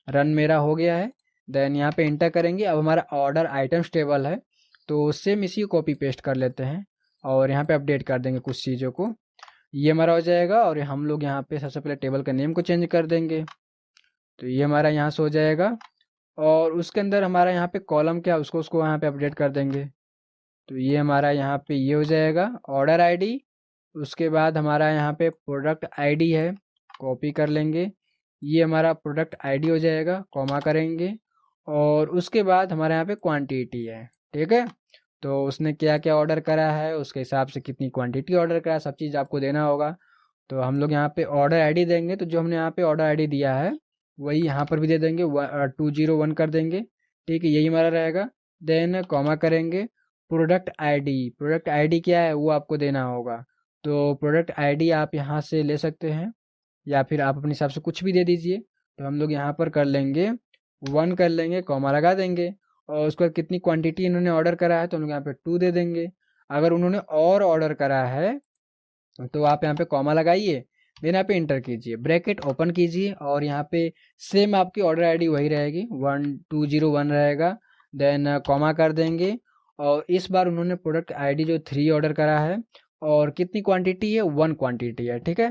रन मेरा हो गया है, देन यहाँ पे इंटर करेंगे। अब हमारा ऑर्डर आइटम्स टेबल है, तो सेम इसी को कॉपी पेस्ट कर लेते हैं और यहाँ पे अपडेट कर देंगे कुछ चीज़ों को, ये हमारा हो जाएगा। और हम लोग यहाँ पे सबसे पहले टेबल का नेम को चेंज कर देंगे, तो ये हमारा यहाँ से हो जाएगा। और उसके अंदर हमारा यहाँ पे कॉलम क्या उसको उसको यहाँ पे अपडेट कर देंगे, तो ये हमारा यहाँ पे ये हो जाएगा ऑर्डर आईडी। उसके बाद हमारा यहाँ पे प्रोडक्ट आईडी है, कॉपी कर लेंगे, ये हमारा प्रोडक्ट आईडी हो जाएगा, कॉमा करेंगे। और उसके बाद हमारे यहाँ पे क्वांटिटी है, ठीक है, तो उसने क्या क्या ऑर्डर करा है उसके हिसाब से कितनी क्वांटिटी ऑर्डर करा है सब चीज़ आपको देना होगा। तो हम लोग यहाँ पे ऑर्डर आईडी देंगे, तो जो हमने यहाँ पे ऑर्डर आईडी दिया है वही यहाँ पर भी दे देंगे, 201 कर देंगे। ठीक है, यही हमारा रहेगा। देन कॉमा करेंगे, प्रोडक्ट आईडी क्या है वो आपको देना होगा। तो प्रोडक्ट आईडी आप यहाँ से ले सकते हैं या फिर आप अपने हिसाब से कुछ भी दे दीजिए। तो हम लोग यहाँ पर कर लेंगे 1 कर लेंगे, कॉमा लगा देंगे। और उसके बाद कितनी क्वांटिटी इन्होंने ऑर्डर करा है तो हम लोग यहाँ पे 2 दे देंगे। अगर उन्होंने और ऑर्डर करा है तो आप यहाँ पे कॉमा लगाइए, देन यहाँ पे इंटर कीजिए, ब्रैकेट ओपन कीजिए और यहाँ पे सेम आपकी ऑर्डर आईडी वही रहेगी, 1201 रहेगा। देन कॉमा कर देंगे और इस बार उन्होंने प्रोडक्ट आईडी जो 3 ऑर्डर करा है और कितनी क्वांटिटी है, 1 क्वांटिटी है। ठीक है,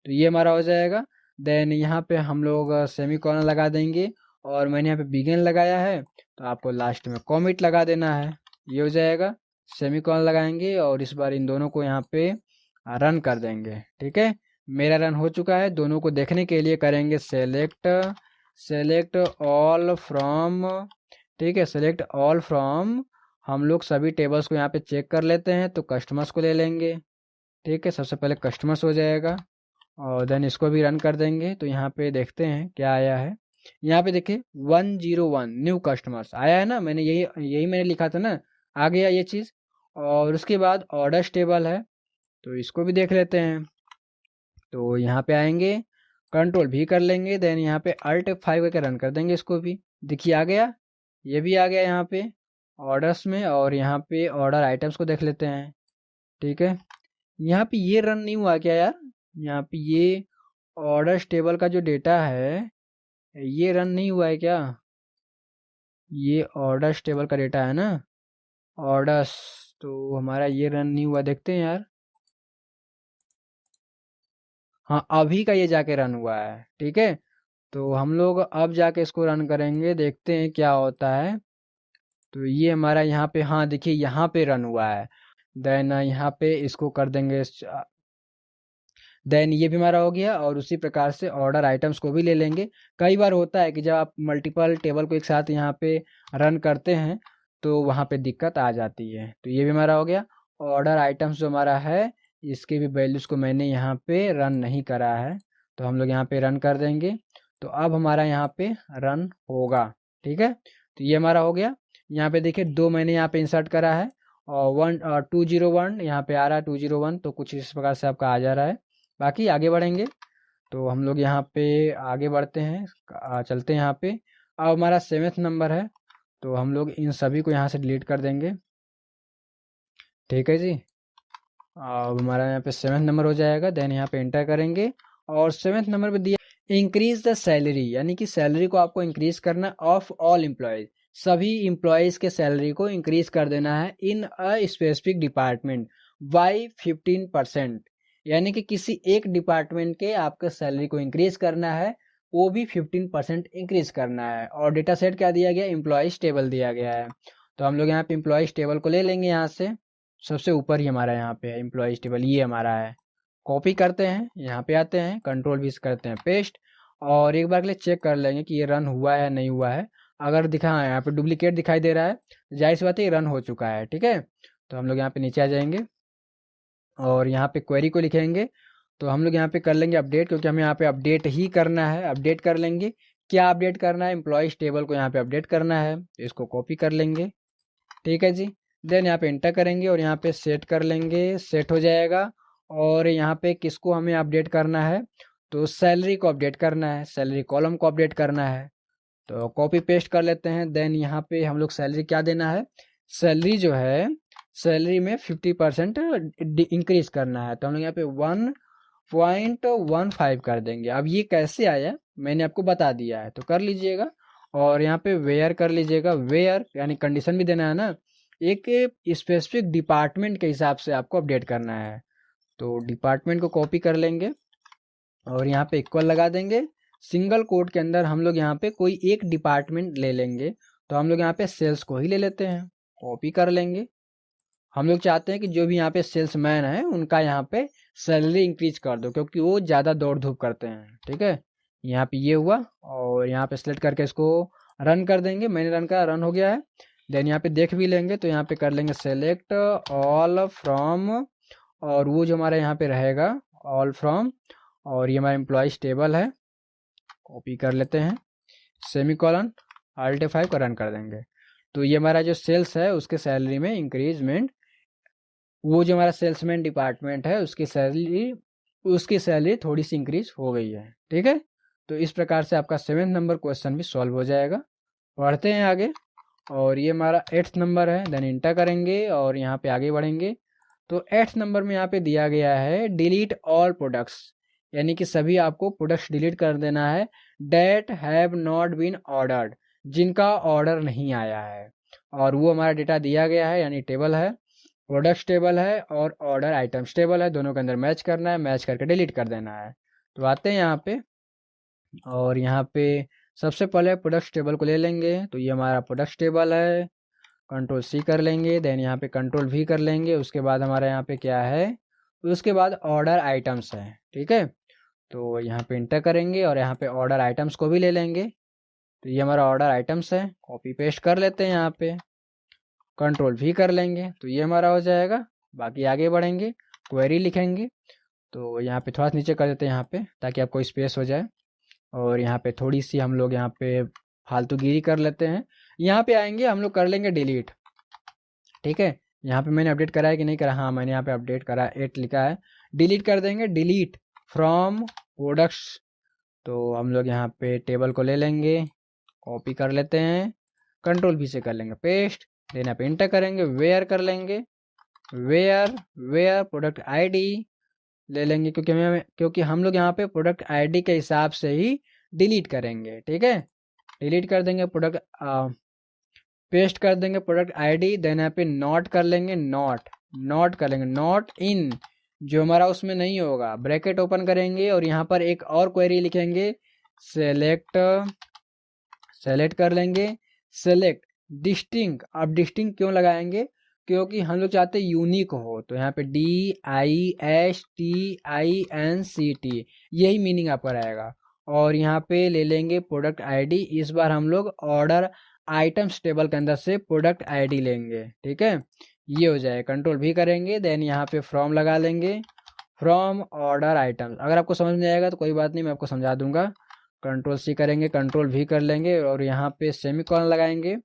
तो ये हमारा हो जाएगा। देन यहाँ पे हम लोग सेमी कॉलन लगा देंगे और मैंने यहाँ पे बिगिन लगाया है, तो आपको लास्ट में कॉमिट लगा देना है, ये हो जाएगा। सेमी कॉलन लगाएंगे और इस बार इन दोनों को यहाँ पे रन कर देंगे। ठीक है, मेरा रन हो चुका है। दोनों को देखने के लिए करेंगे सेलेक्ट ऑल फ्रॉम, ठीक है, सेलेक्ट ऑल फ्रॉम। हम लोग सभी टेबल्स को यहाँ पे चेक कर लेते हैं, तो कस्टमर्स को ले लेंगे। ठीक है, सबसे पहले कस्टमर्स हो जाएगा और देन इसको भी रन कर देंगे। तो यहाँ पे देखते हैं क्या आया है। यहाँ पे देखिए 101 न्यू कस्टमर्स आया है ना, मैंने यही यही मैंने लिखा था ना, आ गया ये चीज़। और उसके बाद ऑर्डर्स टेबल है, तो इसको भी देख लेते हैं। तो यहाँ पे आएंगे, कंट्रोल भी कर लेंगे, देन यहाँ पे Alt F5 करके रन कर देंगे इसको भी। देखिए आ गया, ये भी आ गया यहाँ पे ऑर्डर्स में। और यहाँ पे ऑर्डर आइटम्स को देख लेते हैं। ठीक है, यहाँ पे ये रन नहीं हुआ क्या यार, यहाँ पे ये ऑर्डर्स टेबल का जो डेटा है ये रन नहीं हुआ है क्या, ये ऑर्डर्स टेबल का डेटा है ना, ऑर्डर्स, तो हमारा ये रन नहीं हुआ, देखते हैं यार। हाँ, अभी का ये जाके रन हुआ है, ठीक है। तो हम लोग अब जाके इसको रन करेंगे, देखते हैं क्या होता है। तो ये हमारा यहाँ पे, हाँ देखिए यहाँ पे रन हुआ है। देन यहाँ पे इसको कर देंगे, देन ये भी हमारा हो गया। और उसी प्रकार से ऑर्डर आइटम्स को भी ले लेंगे। कई बार होता है कि जब आप मल्टीपल टेबल को एक साथ यहाँ पे रन करते हैं तो वहाँ पे दिक्कत आ जाती है। तो ये भी हमारा हो गया। ऑर्डर आइटम्स जो हमारा है, इसके भी वैल्यूज़ को मैंने यहाँ पे रन नहीं करा है, तो हम लोग यहाँ पे रन कर देंगे। तो अब हमारा यहाँ पे रन होगा, ठीक है। तो ये हमारा हो गया। यहाँ पे देखिए 2 मैंने यहाँ पे इंसर्ट करा है, और 201 यहाँ पे आ रहा है, 201, तो कुछ इस प्रकार से आपका आ जा रहा है। बाकी आगे बढ़ेंगे, तो हम लोग यहाँ पे आगे बढ़ते हैं, चलते हैं यहाँ पे। अब हमारा 7th नंबर है, तो हम लोग इन सभी को यहाँ से डिलीट कर देंगे, ठीक है जी। अब हमारा यहाँ पे 7th नंबर हो जाएगा। देन यहाँ पे एंटर करेंगे, और 7th नंबर पे दिया इंक्रीज द सैलरी, यानी कि सैलरी को आपको इंक्रीज करना ऑफ ऑल एम्प्लॉयज, सभी एम्प्लॉयज के सैलरी को इंक्रीज कर देना है इन अ स्पेसिफिक डिपार्टमेंट बाई 15%। यानी कि किसी एक डिपार्टमेंट के आपके सैलरी को इंक्रीज करना है, वो भी 15% इंक्रीज करना है। और डेटा सेट क्या दिया गया, एम्प्लॉयज टेबल दिया गया है। तो हम लोग यहाँ पे एम्प्लॉयज टेबल को ले लेंगे, यहाँ से सबसे ऊपर ही हमारा यहाँ पे एम्प्लॉयज टेबल ये हमारा है। कॉपी करते हैं, यहाँ पे आते हैं, कंट्रोल भी करते हैं पेस्ट, और एक बार के लिए चेक कर लेंगे कि ये रन हुआ है नहीं हुआ है। अगर दिखा यहाँ पे डुप्लीकेट दिखाई दे रहा है, जाहिर सी बात है ये रन हो चुका है, ठीक है। तो हम लोग यहाँ पे नीचे आ जाएंगे, और यहाँ पे क्वेरी को लिखेंगे। तो हम लोग यहाँ पे कर लेंगे अपडेट, क्योंकि हमें यहाँ पे अपडेट ही करना है, अपडेट कर लेंगे। क्या अपडेट करना है, एम्प्लॉयज टेबल को यहाँ पे अपडेट करना है, तो इसको कॉपी कर लेंगे, ठीक है जी। देन यहाँ पे एंटर करेंगे, और यहाँ पे सेट कर लेंगे, सेट हो जाएगा। और यहाँ पे किसको हमें अपडेट करना है, तो सैलरी को अपडेट करना है, सैलरी कॉलम को अपडेट करना है। तो कॉपी पेस्ट कर लेते हैं। देन यहाँ पे हम लोग सैलरी क्या देना है, सैलरी जो है, सैलरी में 50% इंक्रीज करना है। तो हम लोग यहाँ पे 1.15 कर देंगे। अब ये कैसे आया मैंने आपको बता दिया है, तो कर लीजिएगा। और यहाँ पे वेयर कर लीजिएगा, वेयर यानी कंडीशन भी देना है ना, एक स्पेसिफिक डिपार्टमेंट के हिसाब से आपको अपडेट करना है। तो डिपार्टमेंट को कॉपी कर लेंगे, और यहाँ पे इक्वल लगा देंगे। सिंगल कोड के अंदर हम लोग यहाँ पे कोई एक डिपार्टमेंट ले लेंगे, तो हम लोग यहाँ पे सेल्स को ही ले लेते हैं, कॉपी कर लेंगे। हम लोग चाहते हैं कि जो भी यहाँ पे सेल्समैन है उनका यहाँ पे सैलरी इंक्रीज कर दो, क्योंकि वो ज़्यादा दौड़ धूप करते हैं, ठीक है। यहाँ पे ये हुआ, और यहाँ पे सेलेक्ट करके इसको रन कर देंगे। मैंने रन करा, रन हो गया है। देन यहाँ पे देख भी लेंगे, तो यहाँ पे कर लेंगे सेलेक्ट ऑल फ्रॉम, और वो जो हमारा यहाँ पे रहेगा ऑल फ्रॉम, और ये हमारा एम्प्लॉयज टेबल है, कॉपी कर लेते हैं, सेमी कॉलन Alt F5 का रन कर देंगे। तो ये हमारा जो सेल्स है उसके सैलरी में इंक्रीजमेंट, वो जो हमारा सेल्समैन डिपार्टमेंट है उसकी सैलरी थोड़ी सी इंक्रीज हो गई है, ठीक है। तो इस प्रकार से आपका 7th नंबर क्वेश्चन भी सॉल्व हो जाएगा। पढ़ते हैं आगे, और ये हमारा 8th नंबर है। देन इंटर करेंगे, और यहाँ पे आगे बढ़ेंगे। तो 8th नंबर में यहाँ पे दिया गया है डिलीट ऑल प्रोडक्ट्स, यानी कि सभी आपको प्रोडक्ट्स डिलीट कर देना है that have not been ordered, जिनका ऑर्डर नहीं आया है। और वो हमारा डेटा दिया गया है, यानी टेबल है, प्रोडक्ट्स टेबल है और ऑर्डर आइटम्स टेबल है, दोनों के अंदर मैच करना है, मैच करके डिलीट कर देना है। तो आते हैं यहाँ पे, और यहाँ पे सबसे पहले प्रोडक्ट्स टेबल को ले लेंगे। तो ये हमारा प्रोडक्ट्स टेबल है, कंट्रोल C कर लेंगे। देन यहाँ पे कंट्रोल V कर लेंगे। उसके बाद हमारा यहाँ पे क्या है, उसके बाद ऑर्डर आइटम्स है, ठीक है। तो यहाँ पे इंटर करेंगे, और यहाँ पे ऑर्डर आइटम्स को भी ले लेंगे। तो ये हमारा ऑर्डर आइटम्स है, कॉपी पेस्ट कर लेते हैं, यहाँ पे कंट्रोल V कर लेंगे, तो ये हमारा हो जाएगा। बाकी आगे बढ़ेंगे, क्वेरी लिखेंगे। तो यहाँ पे थोड़ा सा नीचे कर देते हैं यहाँ पे, ताकि आपको स्पेस हो जाए। और यहाँ पे थोड़ी सी हम लोग यहाँ पे फालतूगिरी कर लेते हैं। यहाँ पे आएंगे, हम लोग कर लेंगे डिलीट, ठीक है। यहाँ पे मैंने अपडेट करा है कि नहीं करा, हाँ मैंने यहाँ पे अपडेट करा, 8 लिखा है। डिलीट कर देंगे, डिलीट फ्रॉम प्रोडक्ट्स। तो हम लोग यहाँ पे टेबल को ले लेंगे, कॉपी कर लेते हैं, कंट्रोल V से कर लेंगे पेस्ट। देन यहाँ पे इंटर करेंगे, वेयर कर लेंगे, वेयर वेयर प्रोडक्ट आईडी ले लेंगे, क्योंकि हम लोग यहाँ पे प्रोडक्ट आईडी के हिसाब से ही डिलीट करेंगे, ठीक है। डिलीट कर देंगे प्रोडक्ट पेस्ट कर देंगे प्रोडक्ट आईडी, देन यहाँ पे नॉट कर लेंगे, नॉट कर लेंगे, नॉट इन, जो हमारा उसमें नहीं होगा, ब्रैकेट ओपन करेंगे और यहाँ पर एक और क्वेरी लिखेंगे, सेलेक्ट कर लेंगे, सेलेक्ट डिस्टिंक्ट। अब डिस्टिंक्ट क्यों लगाएंगे, क्योंकि हम लोग चाहते हैं यूनिक हो, तो यहाँ पे DISTINCT यही मीनिंग आपका रहेगा। और यहाँ पे ले लेंगे प्रोडक्ट आईडी, इस बार हम लोग ऑर्डर आइटम्स टेबल के अंदर से प्रोडक्ट आईडी लेंगे, ठीक है, ये हो जाए। कंट्रोल भी करेंगे, देन यहाँ पे फ्रॉम लगा लेंगे, फ्रॉम ऑर्डर आइटम्स। अगर आपको समझ में आएगा तो कोई बात नहीं, मैं आपको समझा दूंगा। कंट्रोल C करेंगे, कंट्रोल V कर लेंगे और यहाँ पे सेमीकोलन लगाएंगे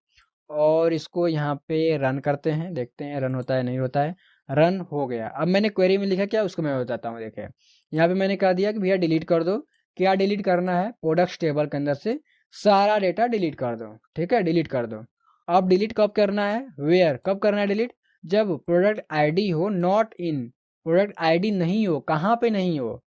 और इसको यहाँ पे रन करते हैं, देखते हैं रन होता है नहीं होता है। रन हो गया। अब मैंने क्वेरी में लिखा क्या, उसको मैं बताता हूँ। देखिए यहाँ पे मैंने कह दिया कि भैया डिलीट कर दो। क्या डिलीट करना है, प्रोडक्ट्स टेबल के अंदर से सारा डेटा डिलीट कर दो, ठीक है, डिलीट कर दो। अब डिलीट कब करना है, वेयर, कब करना है डिलीट, जब प्रोडक्ट आईडी हो नॉट इन, प्रोडक्ट आईडी नहीं हो, कहाँ पे नहीं हो,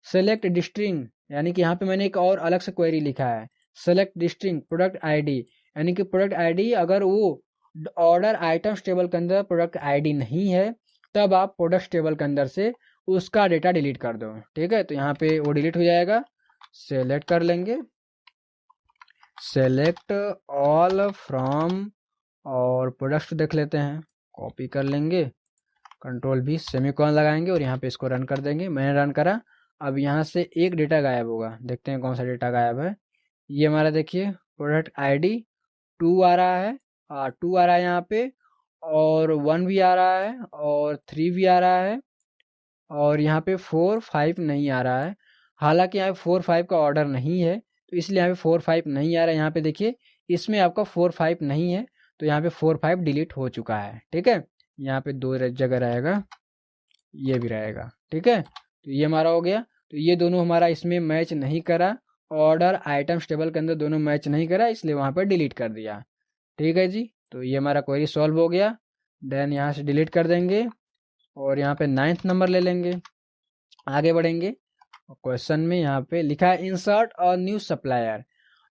सेलेक्ट डिस्ट्रिंग, यानी कि यहाँ पे मैंने एक और अलग से क्वेरी लिखा है, सेलेक्ट डिस्ट्रिंग प्रोडक्ट आईडी, यानी कि प्रोडक्ट आईडी अगर वो ऑर्डर आइटम्स टेबल के अंदर प्रोडक्ट आईडी नहीं है, तब आप प्रोडक्ट टेबल के अंदर से उसका डेटा डिलीट कर दो, ठीक है। तो यहाँ पे वो डिलीट हो जाएगा, सेलेक्ट कर लेंगे, सेलेक्ट ऑल फ्रॉम, और प्रोडक्ट्स देख लेते हैं, कॉपी कर लेंगे, कंट्रोल भी, सेमीकोलन लगाएंगे और यहाँ पे इसको रन कर देंगे। मैंने रन करा। अब यहाँ से एक डेटा गायब होगा, देखते हैं कौन सा डेटा गायब है। ये हमारा देखिए प्रोडक्ट आईडी 2 आ रहा है, 2 आ रहा है यहाँ पे, और 1 भी आ रहा है, और 3 भी आ रहा है, और यहाँ पे 4 5 नहीं आ रहा है। हालांकि यहाँ पे 4 5 का ऑर्डर नहीं है, तो इसलिए यहाँ पे 4 5 नहीं आ रहा है। यहाँ पे देखिए इसमें आपका 4 5 नहीं है, तो यहाँ पे 4 5 डिलीट हो चुका है, ठीक है। यहाँ पे 2 जगह रहेगा, ये भी रहेगा, ठीक है। तो ये हमारा हो गया। तो ये दोनों हमारा इसमें मैच नहीं करा, ऑर्डर आइटम्स टेबल के अंदर दोनों मैच नहीं करा, इसलिए वहाँ पर डिलीट कर दिया, ठीक है जी। तो ये हमारा क्वेरी सॉल्व हो गया। देन यहाँ से डिलीट कर देंगे और यहाँ पे 9th नंबर ले लेंगे, आगे बढ़ेंगे। क्वेश्चन में यहाँ पे लिखा है insert a new supplier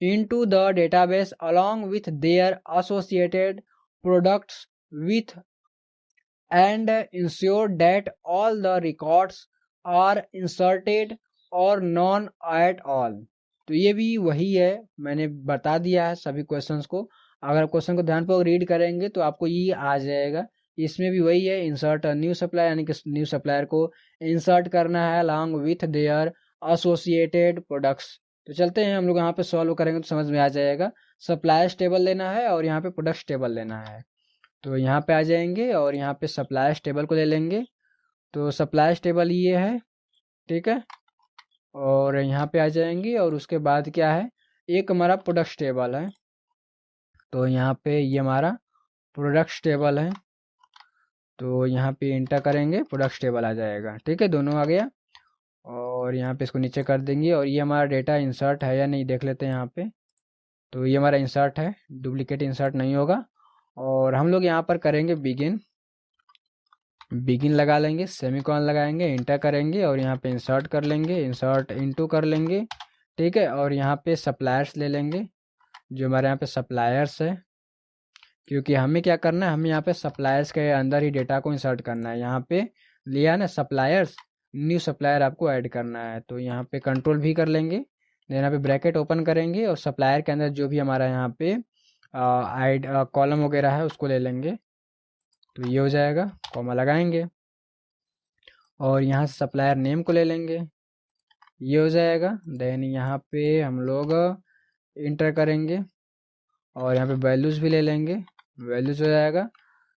into the database along with their associated products with and ensure that all the records are inserted or none at all। तो ये भी वही है, मैंने बता दिया है सभी क्वेश्चंस को। अगर क्वेश्चन को ध्यानपूर्वक रीड करेंगे तो आपको ये आ जाएगा। इसमें भी वही है, इंसर्ट न्यू सप्लायर, यानी कि न्यू सप्लायर को इंसर्ट करना है along with their associated products. तो चलते हैं हम लोग यहाँ पे सॉल्व करेंगे तो समझ में आ जाएगा। सप्लायर्स टेबल लेना है और यहाँ पे प्रोडक्ट्स टेबल लेना है। तो यहाँ पे आ जाएंगे और यहाँ पे सप्लायर्स टेबल को ले लेंगे। तो सप्लायर्स टेबल ये है, ठीक है, और यहाँ पे आ जाएंगे और उसके बाद क्या है, एक हमारा प्रोडक्ट्स टेबल है। तो यहाँ पे ये हमारा प्रोडक्ट्स टेबल है, तो यहाँ पे इंटर करेंगे, प्रोडक्ट्स टेबल आ जाएगा, ठीक है, दोनों आ गया। और यहाँ पे इसको नीचे कर देंगे और ये हमारा डेटा इंसर्ट है या नहीं देख लेते हैं यहाँ पे। तो ये हमारा इंसर्ट है, डुप्लीकेट इंसर्ट नहीं होगा। और हम लोग यहाँ पर करेंगे बिगिन लगा लेंगे, सेमीकोलन लगाएंगे, इंटर करेंगे और यहाँ पे इंसर्ट कर लेंगे, इंसर्ट इनटू कर लेंगे, ठीक है। और यहाँ पे सप्लायर्स ले लेंगे, जो हमारे यहाँ पे सप्लायर्स है, क्योंकि हमें क्या करना है, हमें यहाँ पे सप्लायर्स के अंदर ही डेटा को इंसर्ट करना है। यहाँ पे लिया ना सप्लायर्स, न्यू सप्लायर आपको ऐड करना है। तो यहाँ पे कंट्रोल भी कर लेंगे, यहाँ पे ब्रैकेट ओपन करेंगे और सप्लायर के अंदर जो भी हमारा यहाँ पे कॉलम वगैरह है उसको ले लेंगे। तो ये हो जाएगा, कॉमा लगाएंगे और यहाँ से सप्लायर नेम को ले लेंगे, ये हो जाएगा। देन यहाँ पे हम लोग इंटर करेंगे और यहाँ पे वैल्यूज़ भी ले लेंगे, वैल्यूज़ हो जाएगा।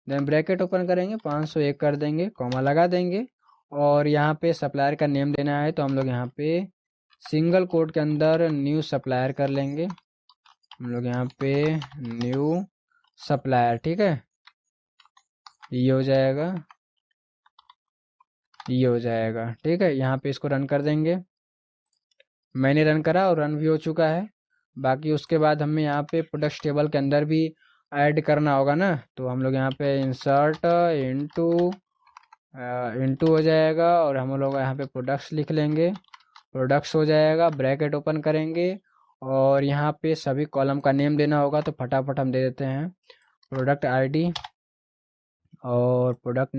देन ब्रैकेट ओपन करेंगे, 501 कर देंगे, कॉमा लगा देंगे और यहाँ पे सप्लायर का नेम देना है। तो हम लोग यहाँ पे सिंगल कोट के अंदर न्यू सप्लायर कर लेंगे, हम लोग यहाँ पे न्यू सप्लायर, ठीक है, ये हो जाएगा, ये हो जाएगा, ठीक है। यहाँ पे इसको रन कर देंगे, मैंने रन करा और रन भी हो चुका है। बाकी उसके बाद हमें यहाँ पे प्रोडक्ट्स टेबल के अंदर भी ऐड करना होगा ना। तो हम लोग यहाँ पे इंसर्ट इनटू हो जाएगा और हम लोग यहाँ पे प्रोडक्ट्स लिख लेंगे, प्रोडक्ट्स हो जाएगा, ब्रैकेट ओपन करेंगे और यहाँ पे सभी कॉलम का नेम देना होगा। तो फटाफट हम दे देते हैं, प्रोडक्ट आईडी और प्रोडक्ट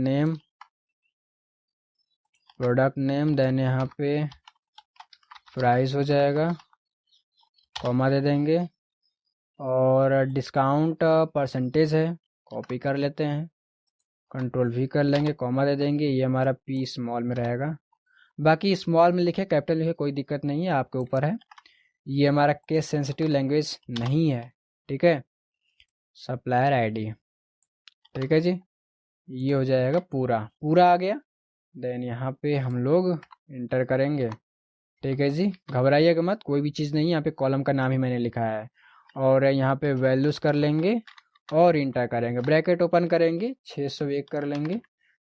नेम देन यहाँ पे प्राइस हो जाएगा, कॉमा दे देंगे और डिस्काउंट परसेंटेज है, कॉपी कर लेते हैं, कंट्रोल भी कर लेंगे, कॉमा दे देंगे, ये हमारा पी स्मॉल में रहेगा। बाकी स्मॉल में लिखे कैपिटल लिखे कोई दिक्कत नहीं है, आपके ऊपर है। ये हमारा केस सेंसिटिव लैंग्वेज नहीं है, ठीक है। सप्लायर आईडी, ठीक है जी, ये हो जाएगा पूरा आ गया। देन यहाँ पे हम लोग इंटर करेंगे, ठीक है जी। घबराइएगा मत, कोई भी चीज़ नहीं है, यहाँ पे कॉलम का नाम ही मैंने लिखा है। और यहाँ पे वैल्यूज़ कर लेंगे और इंटर करेंगे, ब्रैकेट ओपन करेंगे, 601 कर लेंगे,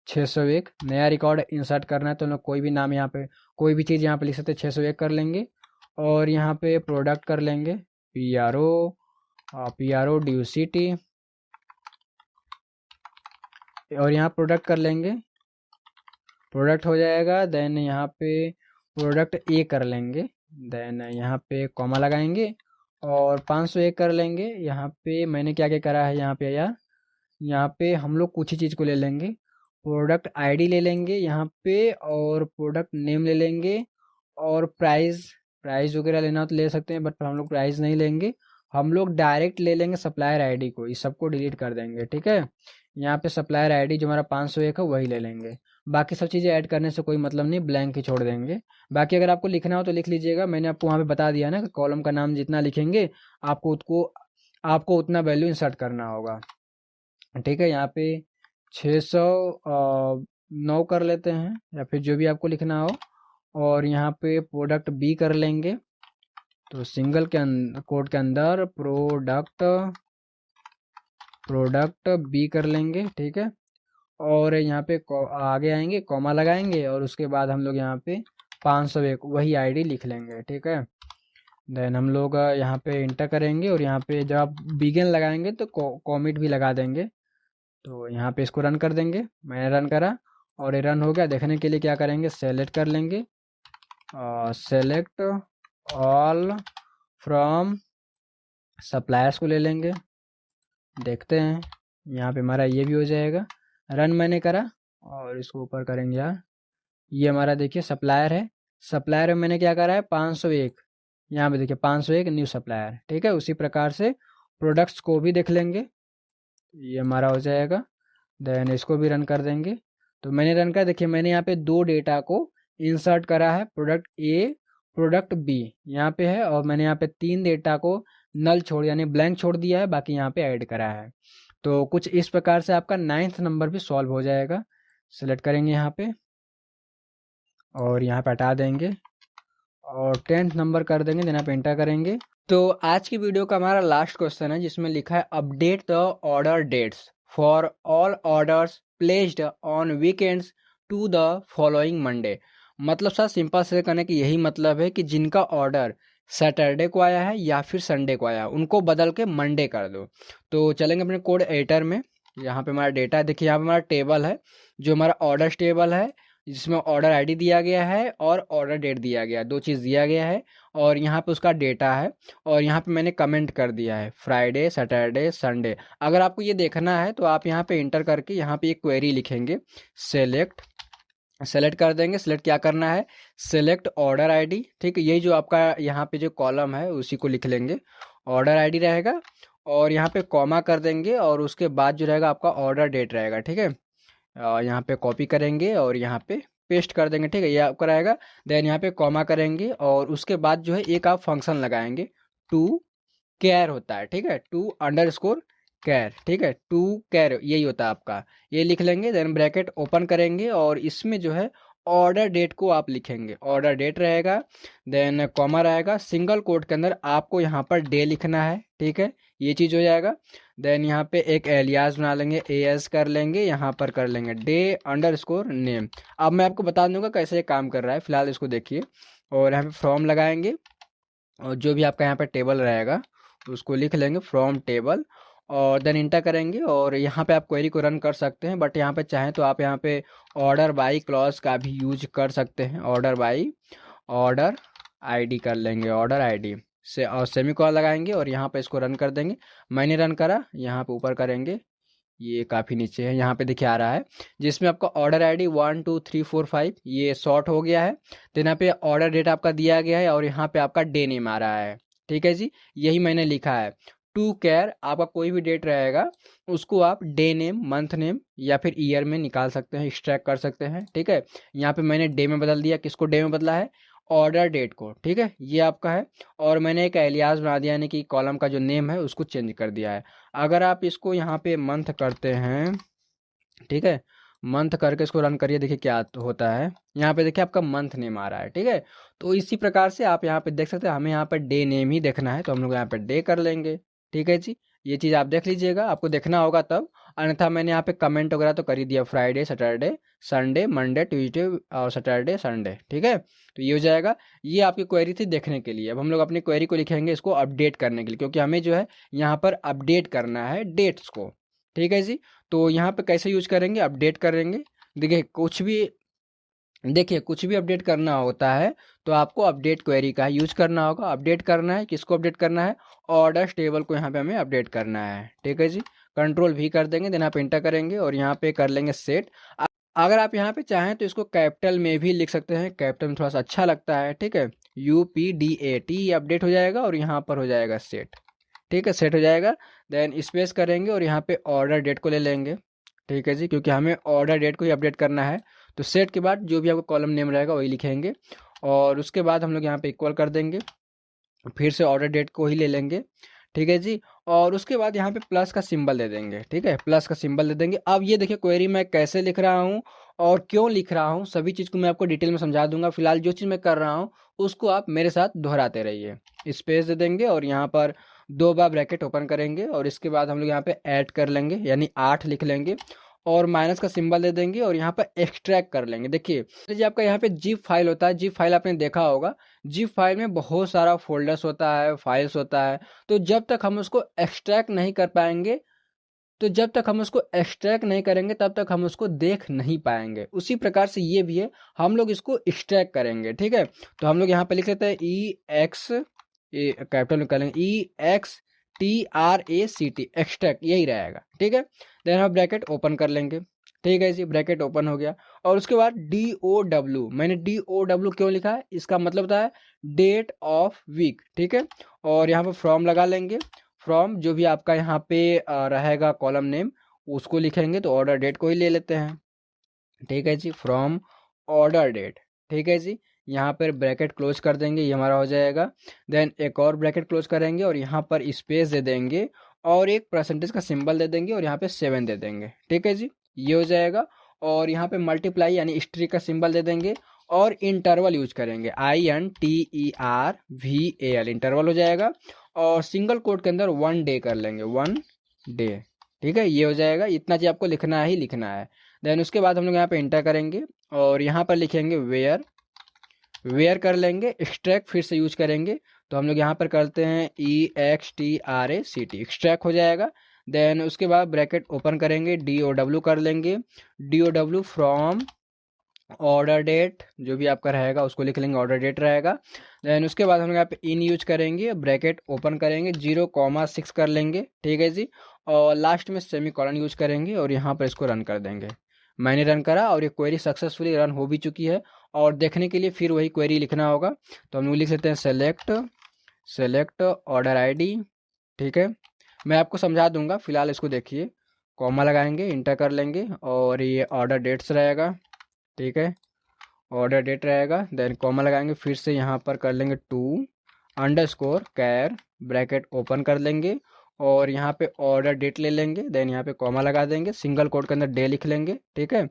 601 नया रिकॉर्ड इंसर्ट करना है तो हम लोग कोई भी नाम यहाँ पे कोई भी चीज़ यहाँ पे लिख सकते हैं, 601 कर लेंगे। और यहाँ पे प्रोडक्ट कर लेंगे, PRO DUCT और यहाँ प्रोडक्ट कर लेंगे, प्रोडक्ट हो जाएगा। देन यहाँ पे प्रोडक्ट ए कर लेंगे, देन यहाँ पे कॉमा लगाएंगे और 501 कर लेंगे। यहाँ पे मैंने क्या क्या करा है यहाँ पे यार, यहाँ पे हम लोग कुछ ही चीज़ को ले लेंगे, प्रोडक्ट आईडी ले लेंगे यहाँ पे और प्रोडक्ट नेम ले लेंगे और प्राइस वगैरह लेना हो तो ले सकते हैं, बट हम लोग प्राइस नहीं लेंगे, हम लोग डायरेक्ट ले लेंगे सप्लायर आईडी को, इस सबको डिलीट कर देंगे, ठीक है। यहाँ पे सप्लायर आईडी जो हमारा 501 है वही ले लेंगे, बाकी सब चीज़ें ऐड करने से कोई मतलब नहीं, ब्लैंक ही छोड़ देंगे। बाकी अगर आपको लिखना हो तो लिख लीजिएगा, मैंने आपको वहाँ पे बता दिया ना कि कॉलम का नाम जितना लिखेंगे आपको उतना वैल्यू इंसर्ट करना होगा, ठीक है। यहाँ पे 609 कर लेते हैं या फिर जो भी आपको लिखना हो। और यहाँ पे प्रोडक्ट बी कर लेंगे, तो सिंगल के कोड के अंदर प्रोडक्ट बी कर लेंगे, ठीक है। और यहाँ पे आगे आएंगे, कॉमा लगाएंगे और उसके बाद हम लोग यहाँ पे 501 वही आईडी लिख लेंगे, ठीक है। देन हम लोग यहाँ पे इंटर करेंगे और यहाँ पे जब आप बिगिन लगाएंगे तो कॉमिट भी लगा देंगे। तो यहाँ पे इसको रन कर देंगे, मैंने रन करा और ये रन हो गया। देखने के लिए क्या करेंगे, सेलेक्ट कर लेंगे, सेलेक्ट ऑल फ्रॉम सप्लायर्स को ले लेंगे, देखते हैं यहाँ पे हमारा ये भी हो जाएगा। रन मैंने करा और इसको ऊपर करेंगे यार, ये हमारा देखिए सप्लायर है, सप्लायर में मैंने क्या करा है 501, यहाँ पे देखिए 501 न्यू सप्लायर, ठीक है। उसी प्रकार से प्रोडक्ट्स को भी देख लेंगे, ये हमारा हो जाएगा। देन इसको भी रन कर देंगे, तो मैंने रन कर देखिए मैंने यहाँ पे 2 डेटा को इंसर्ट करा है, प्रोडक्ट ए प्रोडक्ट बी यहाँ पे है और मैंने यहाँ पे 3 डेटा को नल छोड़ यानी ब्लैंक छोड़ दिया है, बाकी यहाँ पे ऐड करा है। तो कुछ इस प्रकार से आपका 9th नंबर भी सॉल्व हो जाएगा। सेलेक्ट करेंगे यहाँ पे और यहाँ पे हटा देंगे और 10th नंबर कर देंगे, देन आप एंटर करेंगे। तो आज की वीडियो का हमारा लास्ट क्वेश्चन है जिसमें लिखा है update the order dates for all orders placed on weekends to the following Monday. मतलब सर सिंपल से करने की यही मतलब है कि जिनका ऑर्डर सैटरडे को आया है या फिर संडे को आया उनको बदल के मंडे कर दो। तो चलेंगे अपने कोड एडिटर में, यहाँ पे हमारा डेटा है, देखिए यहाँ पे हमारा टेबल है जो हमारा ऑर्डर टेबल है जिसमें ऑर्डर आईडी दिया गया है और ऑर्डर डेट दिया गया है, 2 चीज़ दिया गया है और यहाँ पे उसका डेटा है और यहाँ पे मैंने कमेंट कर दिया है फ्राइडे सैटरडे संडे। अगर आपको ये देखना है तो आप यहाँ पे इंटर करके यहाँ पे एक क्वेरी लिखेंगे, सेलेक्ट कर देंगे। सेलेक्ट क्या करना है, सेलेक्ट ऑर्डर आईडी, ठीक है। यही जो आपका यहाँ पे जो कॉलम है उसी को लिख लेंगे, ऑर्डर आईडी रहेगा और यहाँ पे कॉमा कर देंगे और उसके बाद जो रहेगा आपका ऑर्डर डेट रहेगा, ठीक है। यहाँ पे कॉपी करेंगे और यहाँ पे पेस्ट कर देंगे, ठीक है, ये आपका रहेगा। देन यहाँ पे कॉमा करेंगे और उसके बाद जो है एक आप फंक्शन लगाएंगे, टू कैर होता है, ठीक है, टू अंडरस्कोर कैर, ठीक है, टू कैर यही होता है आपका, ये लिख लेंगे। देन ब्रैकेट ओपन करेंगे और इसमें जो है ऑर्डर डेट को आप लिखेंगे, ऑर्डर डेट रहेगा, देन कॉमा रहेगा, सिंगल कोट के अंदर आपको यहाँ पर डे लिखना है, ठीक है, ये चीज़ हो जाएगा। देन यहाँ पे एक एलियास बना लेंगे, एएस कर लेंगे, यहाँ पर कर लेंगे डे अंडरस्कोर नेम। अब मैं आपको बता दूंगा कैसे ये काम कर रहा है, फिलहाल इसको देखिए। और यहाँ पे फ्रॉम लगाएंगे और जो भी आपका यहाँ पे टेबल रहेगा उसको लिख लेंगे फ्रॉम टेबल और देन इंटर करेंगे और यहाँ पे आप क्वेरी को रन कर सकते हैं, बट यहाँ पे चाहें तो आप यहाँ पे ऑर्डर बाई क्लॉज का भी यूज कर सकते हैं, ऑर्डर बाई ऑर्डर आईडी कर लेंगे, ऑर्डर आईडी से और सेमीकोलन लगाएंगे और यहाँ पे इसको रन कर देंगे। मैंने रन करा, यहाँ पे ऊपर करेंगे, ये काफ़ी नीचे है, यहाँ पे देखिए आ रहा है जिसमें आपका ऑर्डर आईडी 12345 ये शॉर्ट हो गया है। तो यहाँ पे ऑर्डर डेट आपका दिया गया है और यहाँ पे आपका डे नेम आ रहा है। ठीक है जी, यही मैंने लिखा है। टू केयर आपका कोई भी डेट रहेगा उसको आप डे नेम, मंथ नेम या फिर ईयर में निकाल सकते हैं, एक्सट्रैक्ट कर सकते हैं। ठीक है, यहाँ पे मैंने डे में बदल दिया। किसको डे में बदला है? ऑर्डर डेट को। ठीक है, ये आपका है। और मैंने एक एलियास बना दिया, यानी कि कॉलम का जो नेम है उसको चेंज कर दिया है। अगर आप इसको यहाँ पे मंथ करते हैं, ठीक है, मंथ करके इसको रन करिए, देखिए क्या होता है। यहाँ पे देखिए आपका मंथ नेम आ रहा है। ठीक है, तो इसी प्रकार से आप यहाँ पे देख सकते हैं। हमें यहाँ पे डे नेम ही देखना है तो हम लोग यहाँ पे डे कर लेंगे। ठीक है जी, ये चीज़ आप देख लीजिएगा, आपको देखना होगा तब। अन्यथा मैंने यहाँ पे कमेंट वगैरह तो कर ही दिया, Friday, Saturday, Sunday, Monday, Tuesday और सैटरडे, संडे। ठीक है, तो ये हो जाएगा। ये आपकी क्वेरी थी देखने के लिए। अब हम लोग अपनी क्वेरी को लिखेंगे इसको अपडेट करने के लिए, क्योंकि हमें जो है यहाँ पर अपडेट करना है डेट्स को। ठीक है जी, तो यहाँ पे कैसे यूज करेंगे? अपडेट करेंगे। देखिए कुछ भी अपडेट करना होता है तो आपको अपडेट क्वेरी का यूज करना होगा। अपडेट करना है, किसको अपडेट करना है? ऑर्डर्स टेबल को यहाँ पे हमें अपडेट करना है। ठीक है जी, कंट्रोल भी कर देंगे, देन आप इंटर करेंगे और यहाँ पे कर लेंगे सेट। अगर आप यहाँ पे चाहें तो इसको कैपिटल में भी लिख सकते हैं, कैपिटल में थोड़ा सा अच्छा लगता है। ठीक है, UPDAT अपडेट हो जाएगा और यहाँ पर हो जाएगा सेट। ठीक है, सेट हो जाएगा। देन स्पेस करेंगे और यहाँ पे ऑर्डर डेट को ले लेंगे। ठीक है जी, क्योंकि हमें ऑर्डर डेट को ही अपडेट करना है। तो सेट के बाद जो भी आपका कॉलम नेम रहेगा वही लिखेंगे और उसके बाद हम लोग यहाँ पे इक्वल कर देंगे, फिर से ऑर्डर डेट को ही ले लेंगे। ठीक है जी, और उसके बाद यहाँ पे प्लस का सिंबल दे देंगे। ठीक है, प्लस का सिंबल दे देंगे। अब ये देखिए क्वेरी मैं कैसे लिख रहा हूँ और क्यों लिख रहा हूँ, सभी चीज़ को मैं आपको डिटेल में समझा दूंगा। फिलहाल जो चीज़ मैं कर रहा हूँ उसको आप मेरे साथ दोहराते रहिए। स्पेस दे देंगे और यहाँ पर 2 बार ब्रैकेट ओपन करेंगे और इसके बाद हम लोग यहाँ पे ऐड कर लेंगे, यानी 8 लिख लेंगे और माइनस का सिंबल दे देंगे और यहाँ पर एक्सट्रैक्ट कर लेंगे। देखिए आपका यहाँ पे जिप फाइल होता है, जिप फाइल आपने देखा होगा। जिप फाइल में बहुत सारा फोल्डर्स होता है, फाइल्स होता है। तो जब तक हम उसको एक्सट्रैक्ट नहीं कर पाएंगे, तो जब तक हम उसको एक्सट्रैक्ट नहीं करेंगे तब तक हम उसको देख नहीं पाएंगे। उसी प्रकार से ये भी है, हम लोग इसको एक्सट्रैक्ट करेंगे। ठीक है, तो हम लोग यहाँ पे लिख लेते हैं EX, कैपिटल में करेंगे EXTRACT, एक्सट्रैक्ट, यही रहेगा। ठीक है, देन हम ब्रैकेट ओपन कर लेंगे। ठीक है जी, ब्रैकेट ओपन हो गया और उसके बाद DOW, मैंने DOW क्यों लिखा है? इसका मतलब होता है डेट ऑफ वीक। ठीक है, और यहाँ पे फ्रॉम लगा लेंगे। फ्रॉम जो भी आपका यहाँ पे रहेगा कॉलम नेम उसको लिखेंगे, तो ऑर्डर डेट को ही ले लेते हैं। ठीक है जी, फ्रॉम ऑर्डर डेट। ठीक है जी, यहाँ पर ब्रैकेट क्लोज कर देंगे, ये हमारा हो जाएगा। देन एक और ब्रैकेट क्लोज करेंगे और यहाँ पर स्पेस दे देंगे और एक परसेंटेज का सिंबल दे देंगे और यहाँ पे 7 दे देंगे। ठीक है जी, ये हो जाएगा। और यहाँ पे मल्टीप्लाई यानी स्ट्रिक का सिंबल दे देंगे और इंटरवल यूज करेंगे, INTERVAL, इंटरवल हो जाएगा। और सिंगल कोट के अंदर 1 डे कर लेंगे, 1 डे। ठीक है, ये हो जाएगा। इतना चीज आपको लिखना ही लिखना है। देन उसके बाद हम लोग यहाँ पे इंटर करेंगे और यहाँ पर लिखेंगे वेयर, वेयर कर लेंगे। एक्सट्रैक्ट फिर से यूज करेंगे, तो हम लोग यहाँ पर करते हैं EXTRACT, एक्सट्रैक्ट हो जाएगा। देन उसके बाद ब्रैकेट ओपन करेंगे, DOW कर लेंगे, DOW फ्रॉम ऑर्डर डेट, जो भी आपका रहेगा उसको लिख लेंगे, ऑर्डर डेट रहेगा। देन उसके बाद हम लोग यहाँ पे इन यूज करेंगे, ब्रैकेट ओपन करेंगे, 0,6 कर लेंगे। ठीक है जी, और लास्ट में सेमी कॉलन यूज करेंगे और यहाँ पर इसको रन कर देंगे। मैंने रन करा और ये क्वेरी सक्सेसफुली रन हो भी चुकी है। और देखने के लिए फिर वही क्वेरी लिखना होगा, तो हम लोग लिख सकते हैं सेलेक्ट ऑर्डर आईडी। ठीक है, मैं आपको समझा दूंगा, फिलहाल इसको देखिए। कॉमा लगाएंगे, इंटर कर लेंगे और ये ऑर्डर डेट्स रहेगा। ठीक है, ऑर्डर डेट रहेगा। देन कॉमा लगाएंगे, फिर से यहाँ पर कर लेंगे to_care, ब्रैकेट ओपन कर लेंगे और यहाँ पे ऑर्डर डेट ले लेंगे। देन यहाँ पे कॉमा लगा देंगे, सिंगल कोट के अंदर डे लिख लेंगे। ठीक है,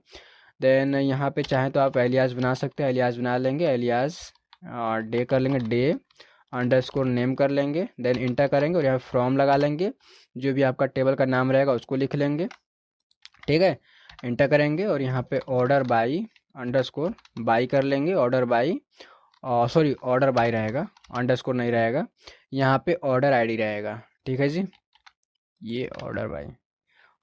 देन यहाँ पे चाहें तो आप एलियास बना सकते हैं, एलियास बना लेंगे, एलियास डे कर लेंगे, डे अंडरस्कोर नेम कर लेंगे। देन इंटर करेंगे और यहाँ फ्रॉम लगा लेंगे, जो भी आपका टेबल का नाम रहेगा उसको लिख लेंगे। ठीक है, इंटर करेंगे और यहाँ पे ऑर्डर बाई अंडरस्कोर बाई कर लेंगे, order by, sorry order by रहेगा, अंडरस्कोर नहीं रहेगा। यहाँ पे ऑर्डर आईडी रहेगा। ठीक है जी, ये ऑर्डर बाई,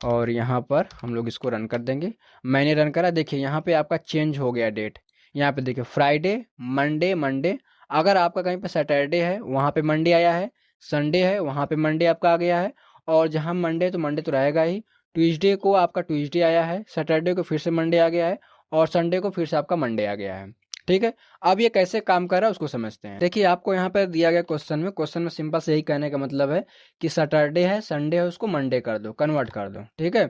और यहाँ पर हम लोग इसको रन कर देंगे। मैंने रन करा, देखिए यहाँ पे आपका चेंज हो गया डेट। यहाँ पे देखिए फ्राइडे, मंडे, अगर आपका कहीं पे सैटरडे है वहाँ पे मंडे आया है, संडे है वहाँ पे मंडे आपका आ गया है, और जहाँ मंडे तो मंडे तो रहेगा ही, ट्यूसडे को आपका ट्यूसडे आया है, सैटरडे को फिर से मंडे आ गया है, और संडे को फिर से आपका मंडे आ गया है। ठीक है, अब ये कैसे काम कर रहा है उसको समझते हैं। देखिए आपको यहाँ पर दिया गया क्वेश्चन में सिंपल से यही कहने का मतलब है कि सैटरडे है, संडे है, उसको मंडे कर दो, कन्वर्ट कर दो। ठीक है,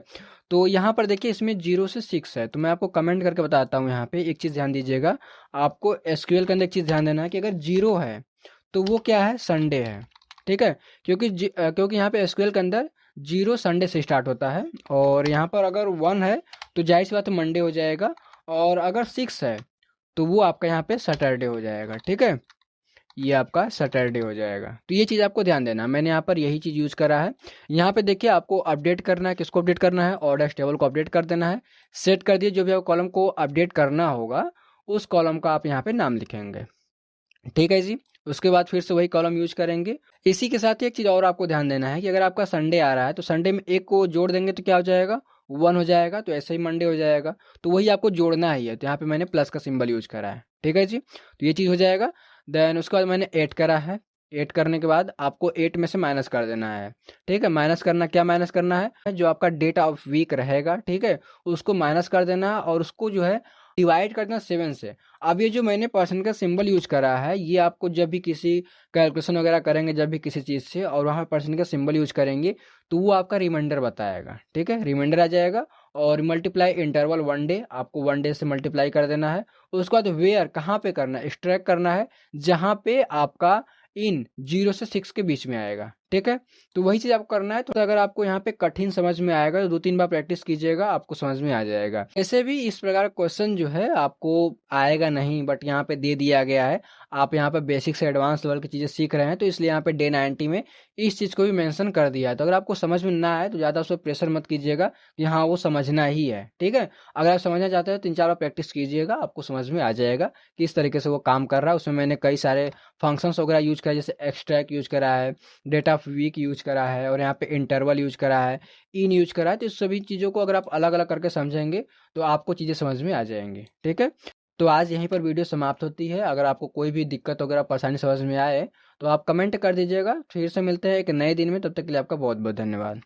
तो यहाँ पर देखिए इसमें 0 से 6 है, तो मैं आपको कमेंट करके बताता हूँ। यहाँ पे एक चीज़ ध्यान दीजिएगा, आपको एसक्यूएल के अंदर एक चीज़ ध्यान देना है कि अगर 0 है तो वो क्या है, संडे है। ठीक है, क्योंकि यहाँ पे एसक्यूएल के अंदर 0 संडे से स्टार्ट होता है, और यहाँ पर अगर 1 है तो जाहिर सी बात है मंडे हो जाएगा, और अगर 6 है तो वो आपका यहाँ पे सैटरडे हो जाएगा। ठीक है, ये आपका सैटरडे हो जाएगा। तो ये चीज़ आपको ध्यान देना, मैंने यहाँ पर यही चीज़ यूज़ करा है। यहाँ पे देखिए आपको अपडेट करना है, किसको अपडेट करना है, ऑर्डर टेबल को अपडेट कर देना है। सेट कर दिए, जो भी आपको कॉलम को अपडेट करना होगा उस कॉलम का आप यहाँ पे नाम लिखेंगे। ठीक है जी, उसके बाद फिर से वही कॉलम यूज करेंगे। इसी के साथ ही एक चीज़ और आपको ध्यान देना है कि अगर आपका संडे आ रहा है तो संडे में एक को जोड़ देंगे तो क्या हो जाएगा, 1 हो जाएगा, तो ऐसे ही मंडे हो जाएगा, तो वही आपको जोड़ना ही है, तो यहाँ पे मैंने प्लस का सिंबल यूज करा है। ठीक है जी, तो ये चीज़ हो जाएगा। देन उसके बाद मैंने 8 करा है, 8 करने के बाद आपको 8 में से माइनस कर देना है। ठीक है, माइनस करना, क्या माइनस करना है, जो आपका डेट ऑफ वीक रहेगा, ठीक है, उसको माइनस कर देना है, और उसको जो है डिवाइड कर देना 7 से। अब ये जो मैंने परसेंट का सिंबल यूज करा है, ये आपको जब भी किसी कैलकुलेशन वगैरह करेंगे, जब भी किसी चीज़ से, और वहाँ परसेंट का सिंबल यूज करेंगे तो वो आपका रिमाइंडर बताएगा। ठीक है, रिमाइंडर आ जाएगा, और मल्टीप्लाई इंटरवल 1 डे, आपको 1 डे से मल्टीप्लाई कर देना है। उसके बाद वेयर, कहाँ पे करना है, एक्सट्रैक्ट करना है जहाँ पे आपका इन 0 से 6 के बीच में आएगा। ठीक है, तो वही चीज़ आपको करना है। तो अगर आपको यहाँ पे कठिन समझ में आएगा तो 2-3 बार प्रैक्टिस कीजिएगा, आपको समझ में आ जाएगा। ऐसे भी इस प्रकार क्वेश्चन जो है आपको आएगा नहीं, बट यहाँ पे दे दिया गया है। आप यहाँ पे बेसिक से एडवांस लेवल की चीज़ें सीख रहे हैं, तो इसलिए यहाँ पे डे 90 में इस चीज़ को भी मेंशन कर दिया है। तो अगर आपको समझ में ना आए तो ज़्यादा उस पर प्रेशर मत कीजिएगा कि हाँ वो समझना ही है। ठीक है, अगर आप समझना चाहते हैं तो 3-4 बार प्रैक्टिस कीजिएगा, आपको समझ में आ जाएगा किस तरीके से वो काम कर रहा है। उसमें मैंने कई सारे फंक्शंस वगैरह यूज करा, जैसे एक्सट्रैक्ट यूज करा है, डेट ऑफ वीक यूज करा है, और यहाँ पे इंटरवल यूज करा है, इन यूज करा है। तो इस सभी चीज़ों को अगर आप अलग अलग करके समझेंगे तो आपको चीज़ें समझ में आ जाएंगी। ठीक है, तो आज यहीं पर वीडियो समाप्त होती है। अगर आपको कोई भी दिक्कत वगैरह परेशानी समझ में आए तो आप कमेंट कर दीजिएगा। फिर से मिलते हैं एक नए दिन में, तब तक के लिए आपका बहुत बहुत धन्यवाद।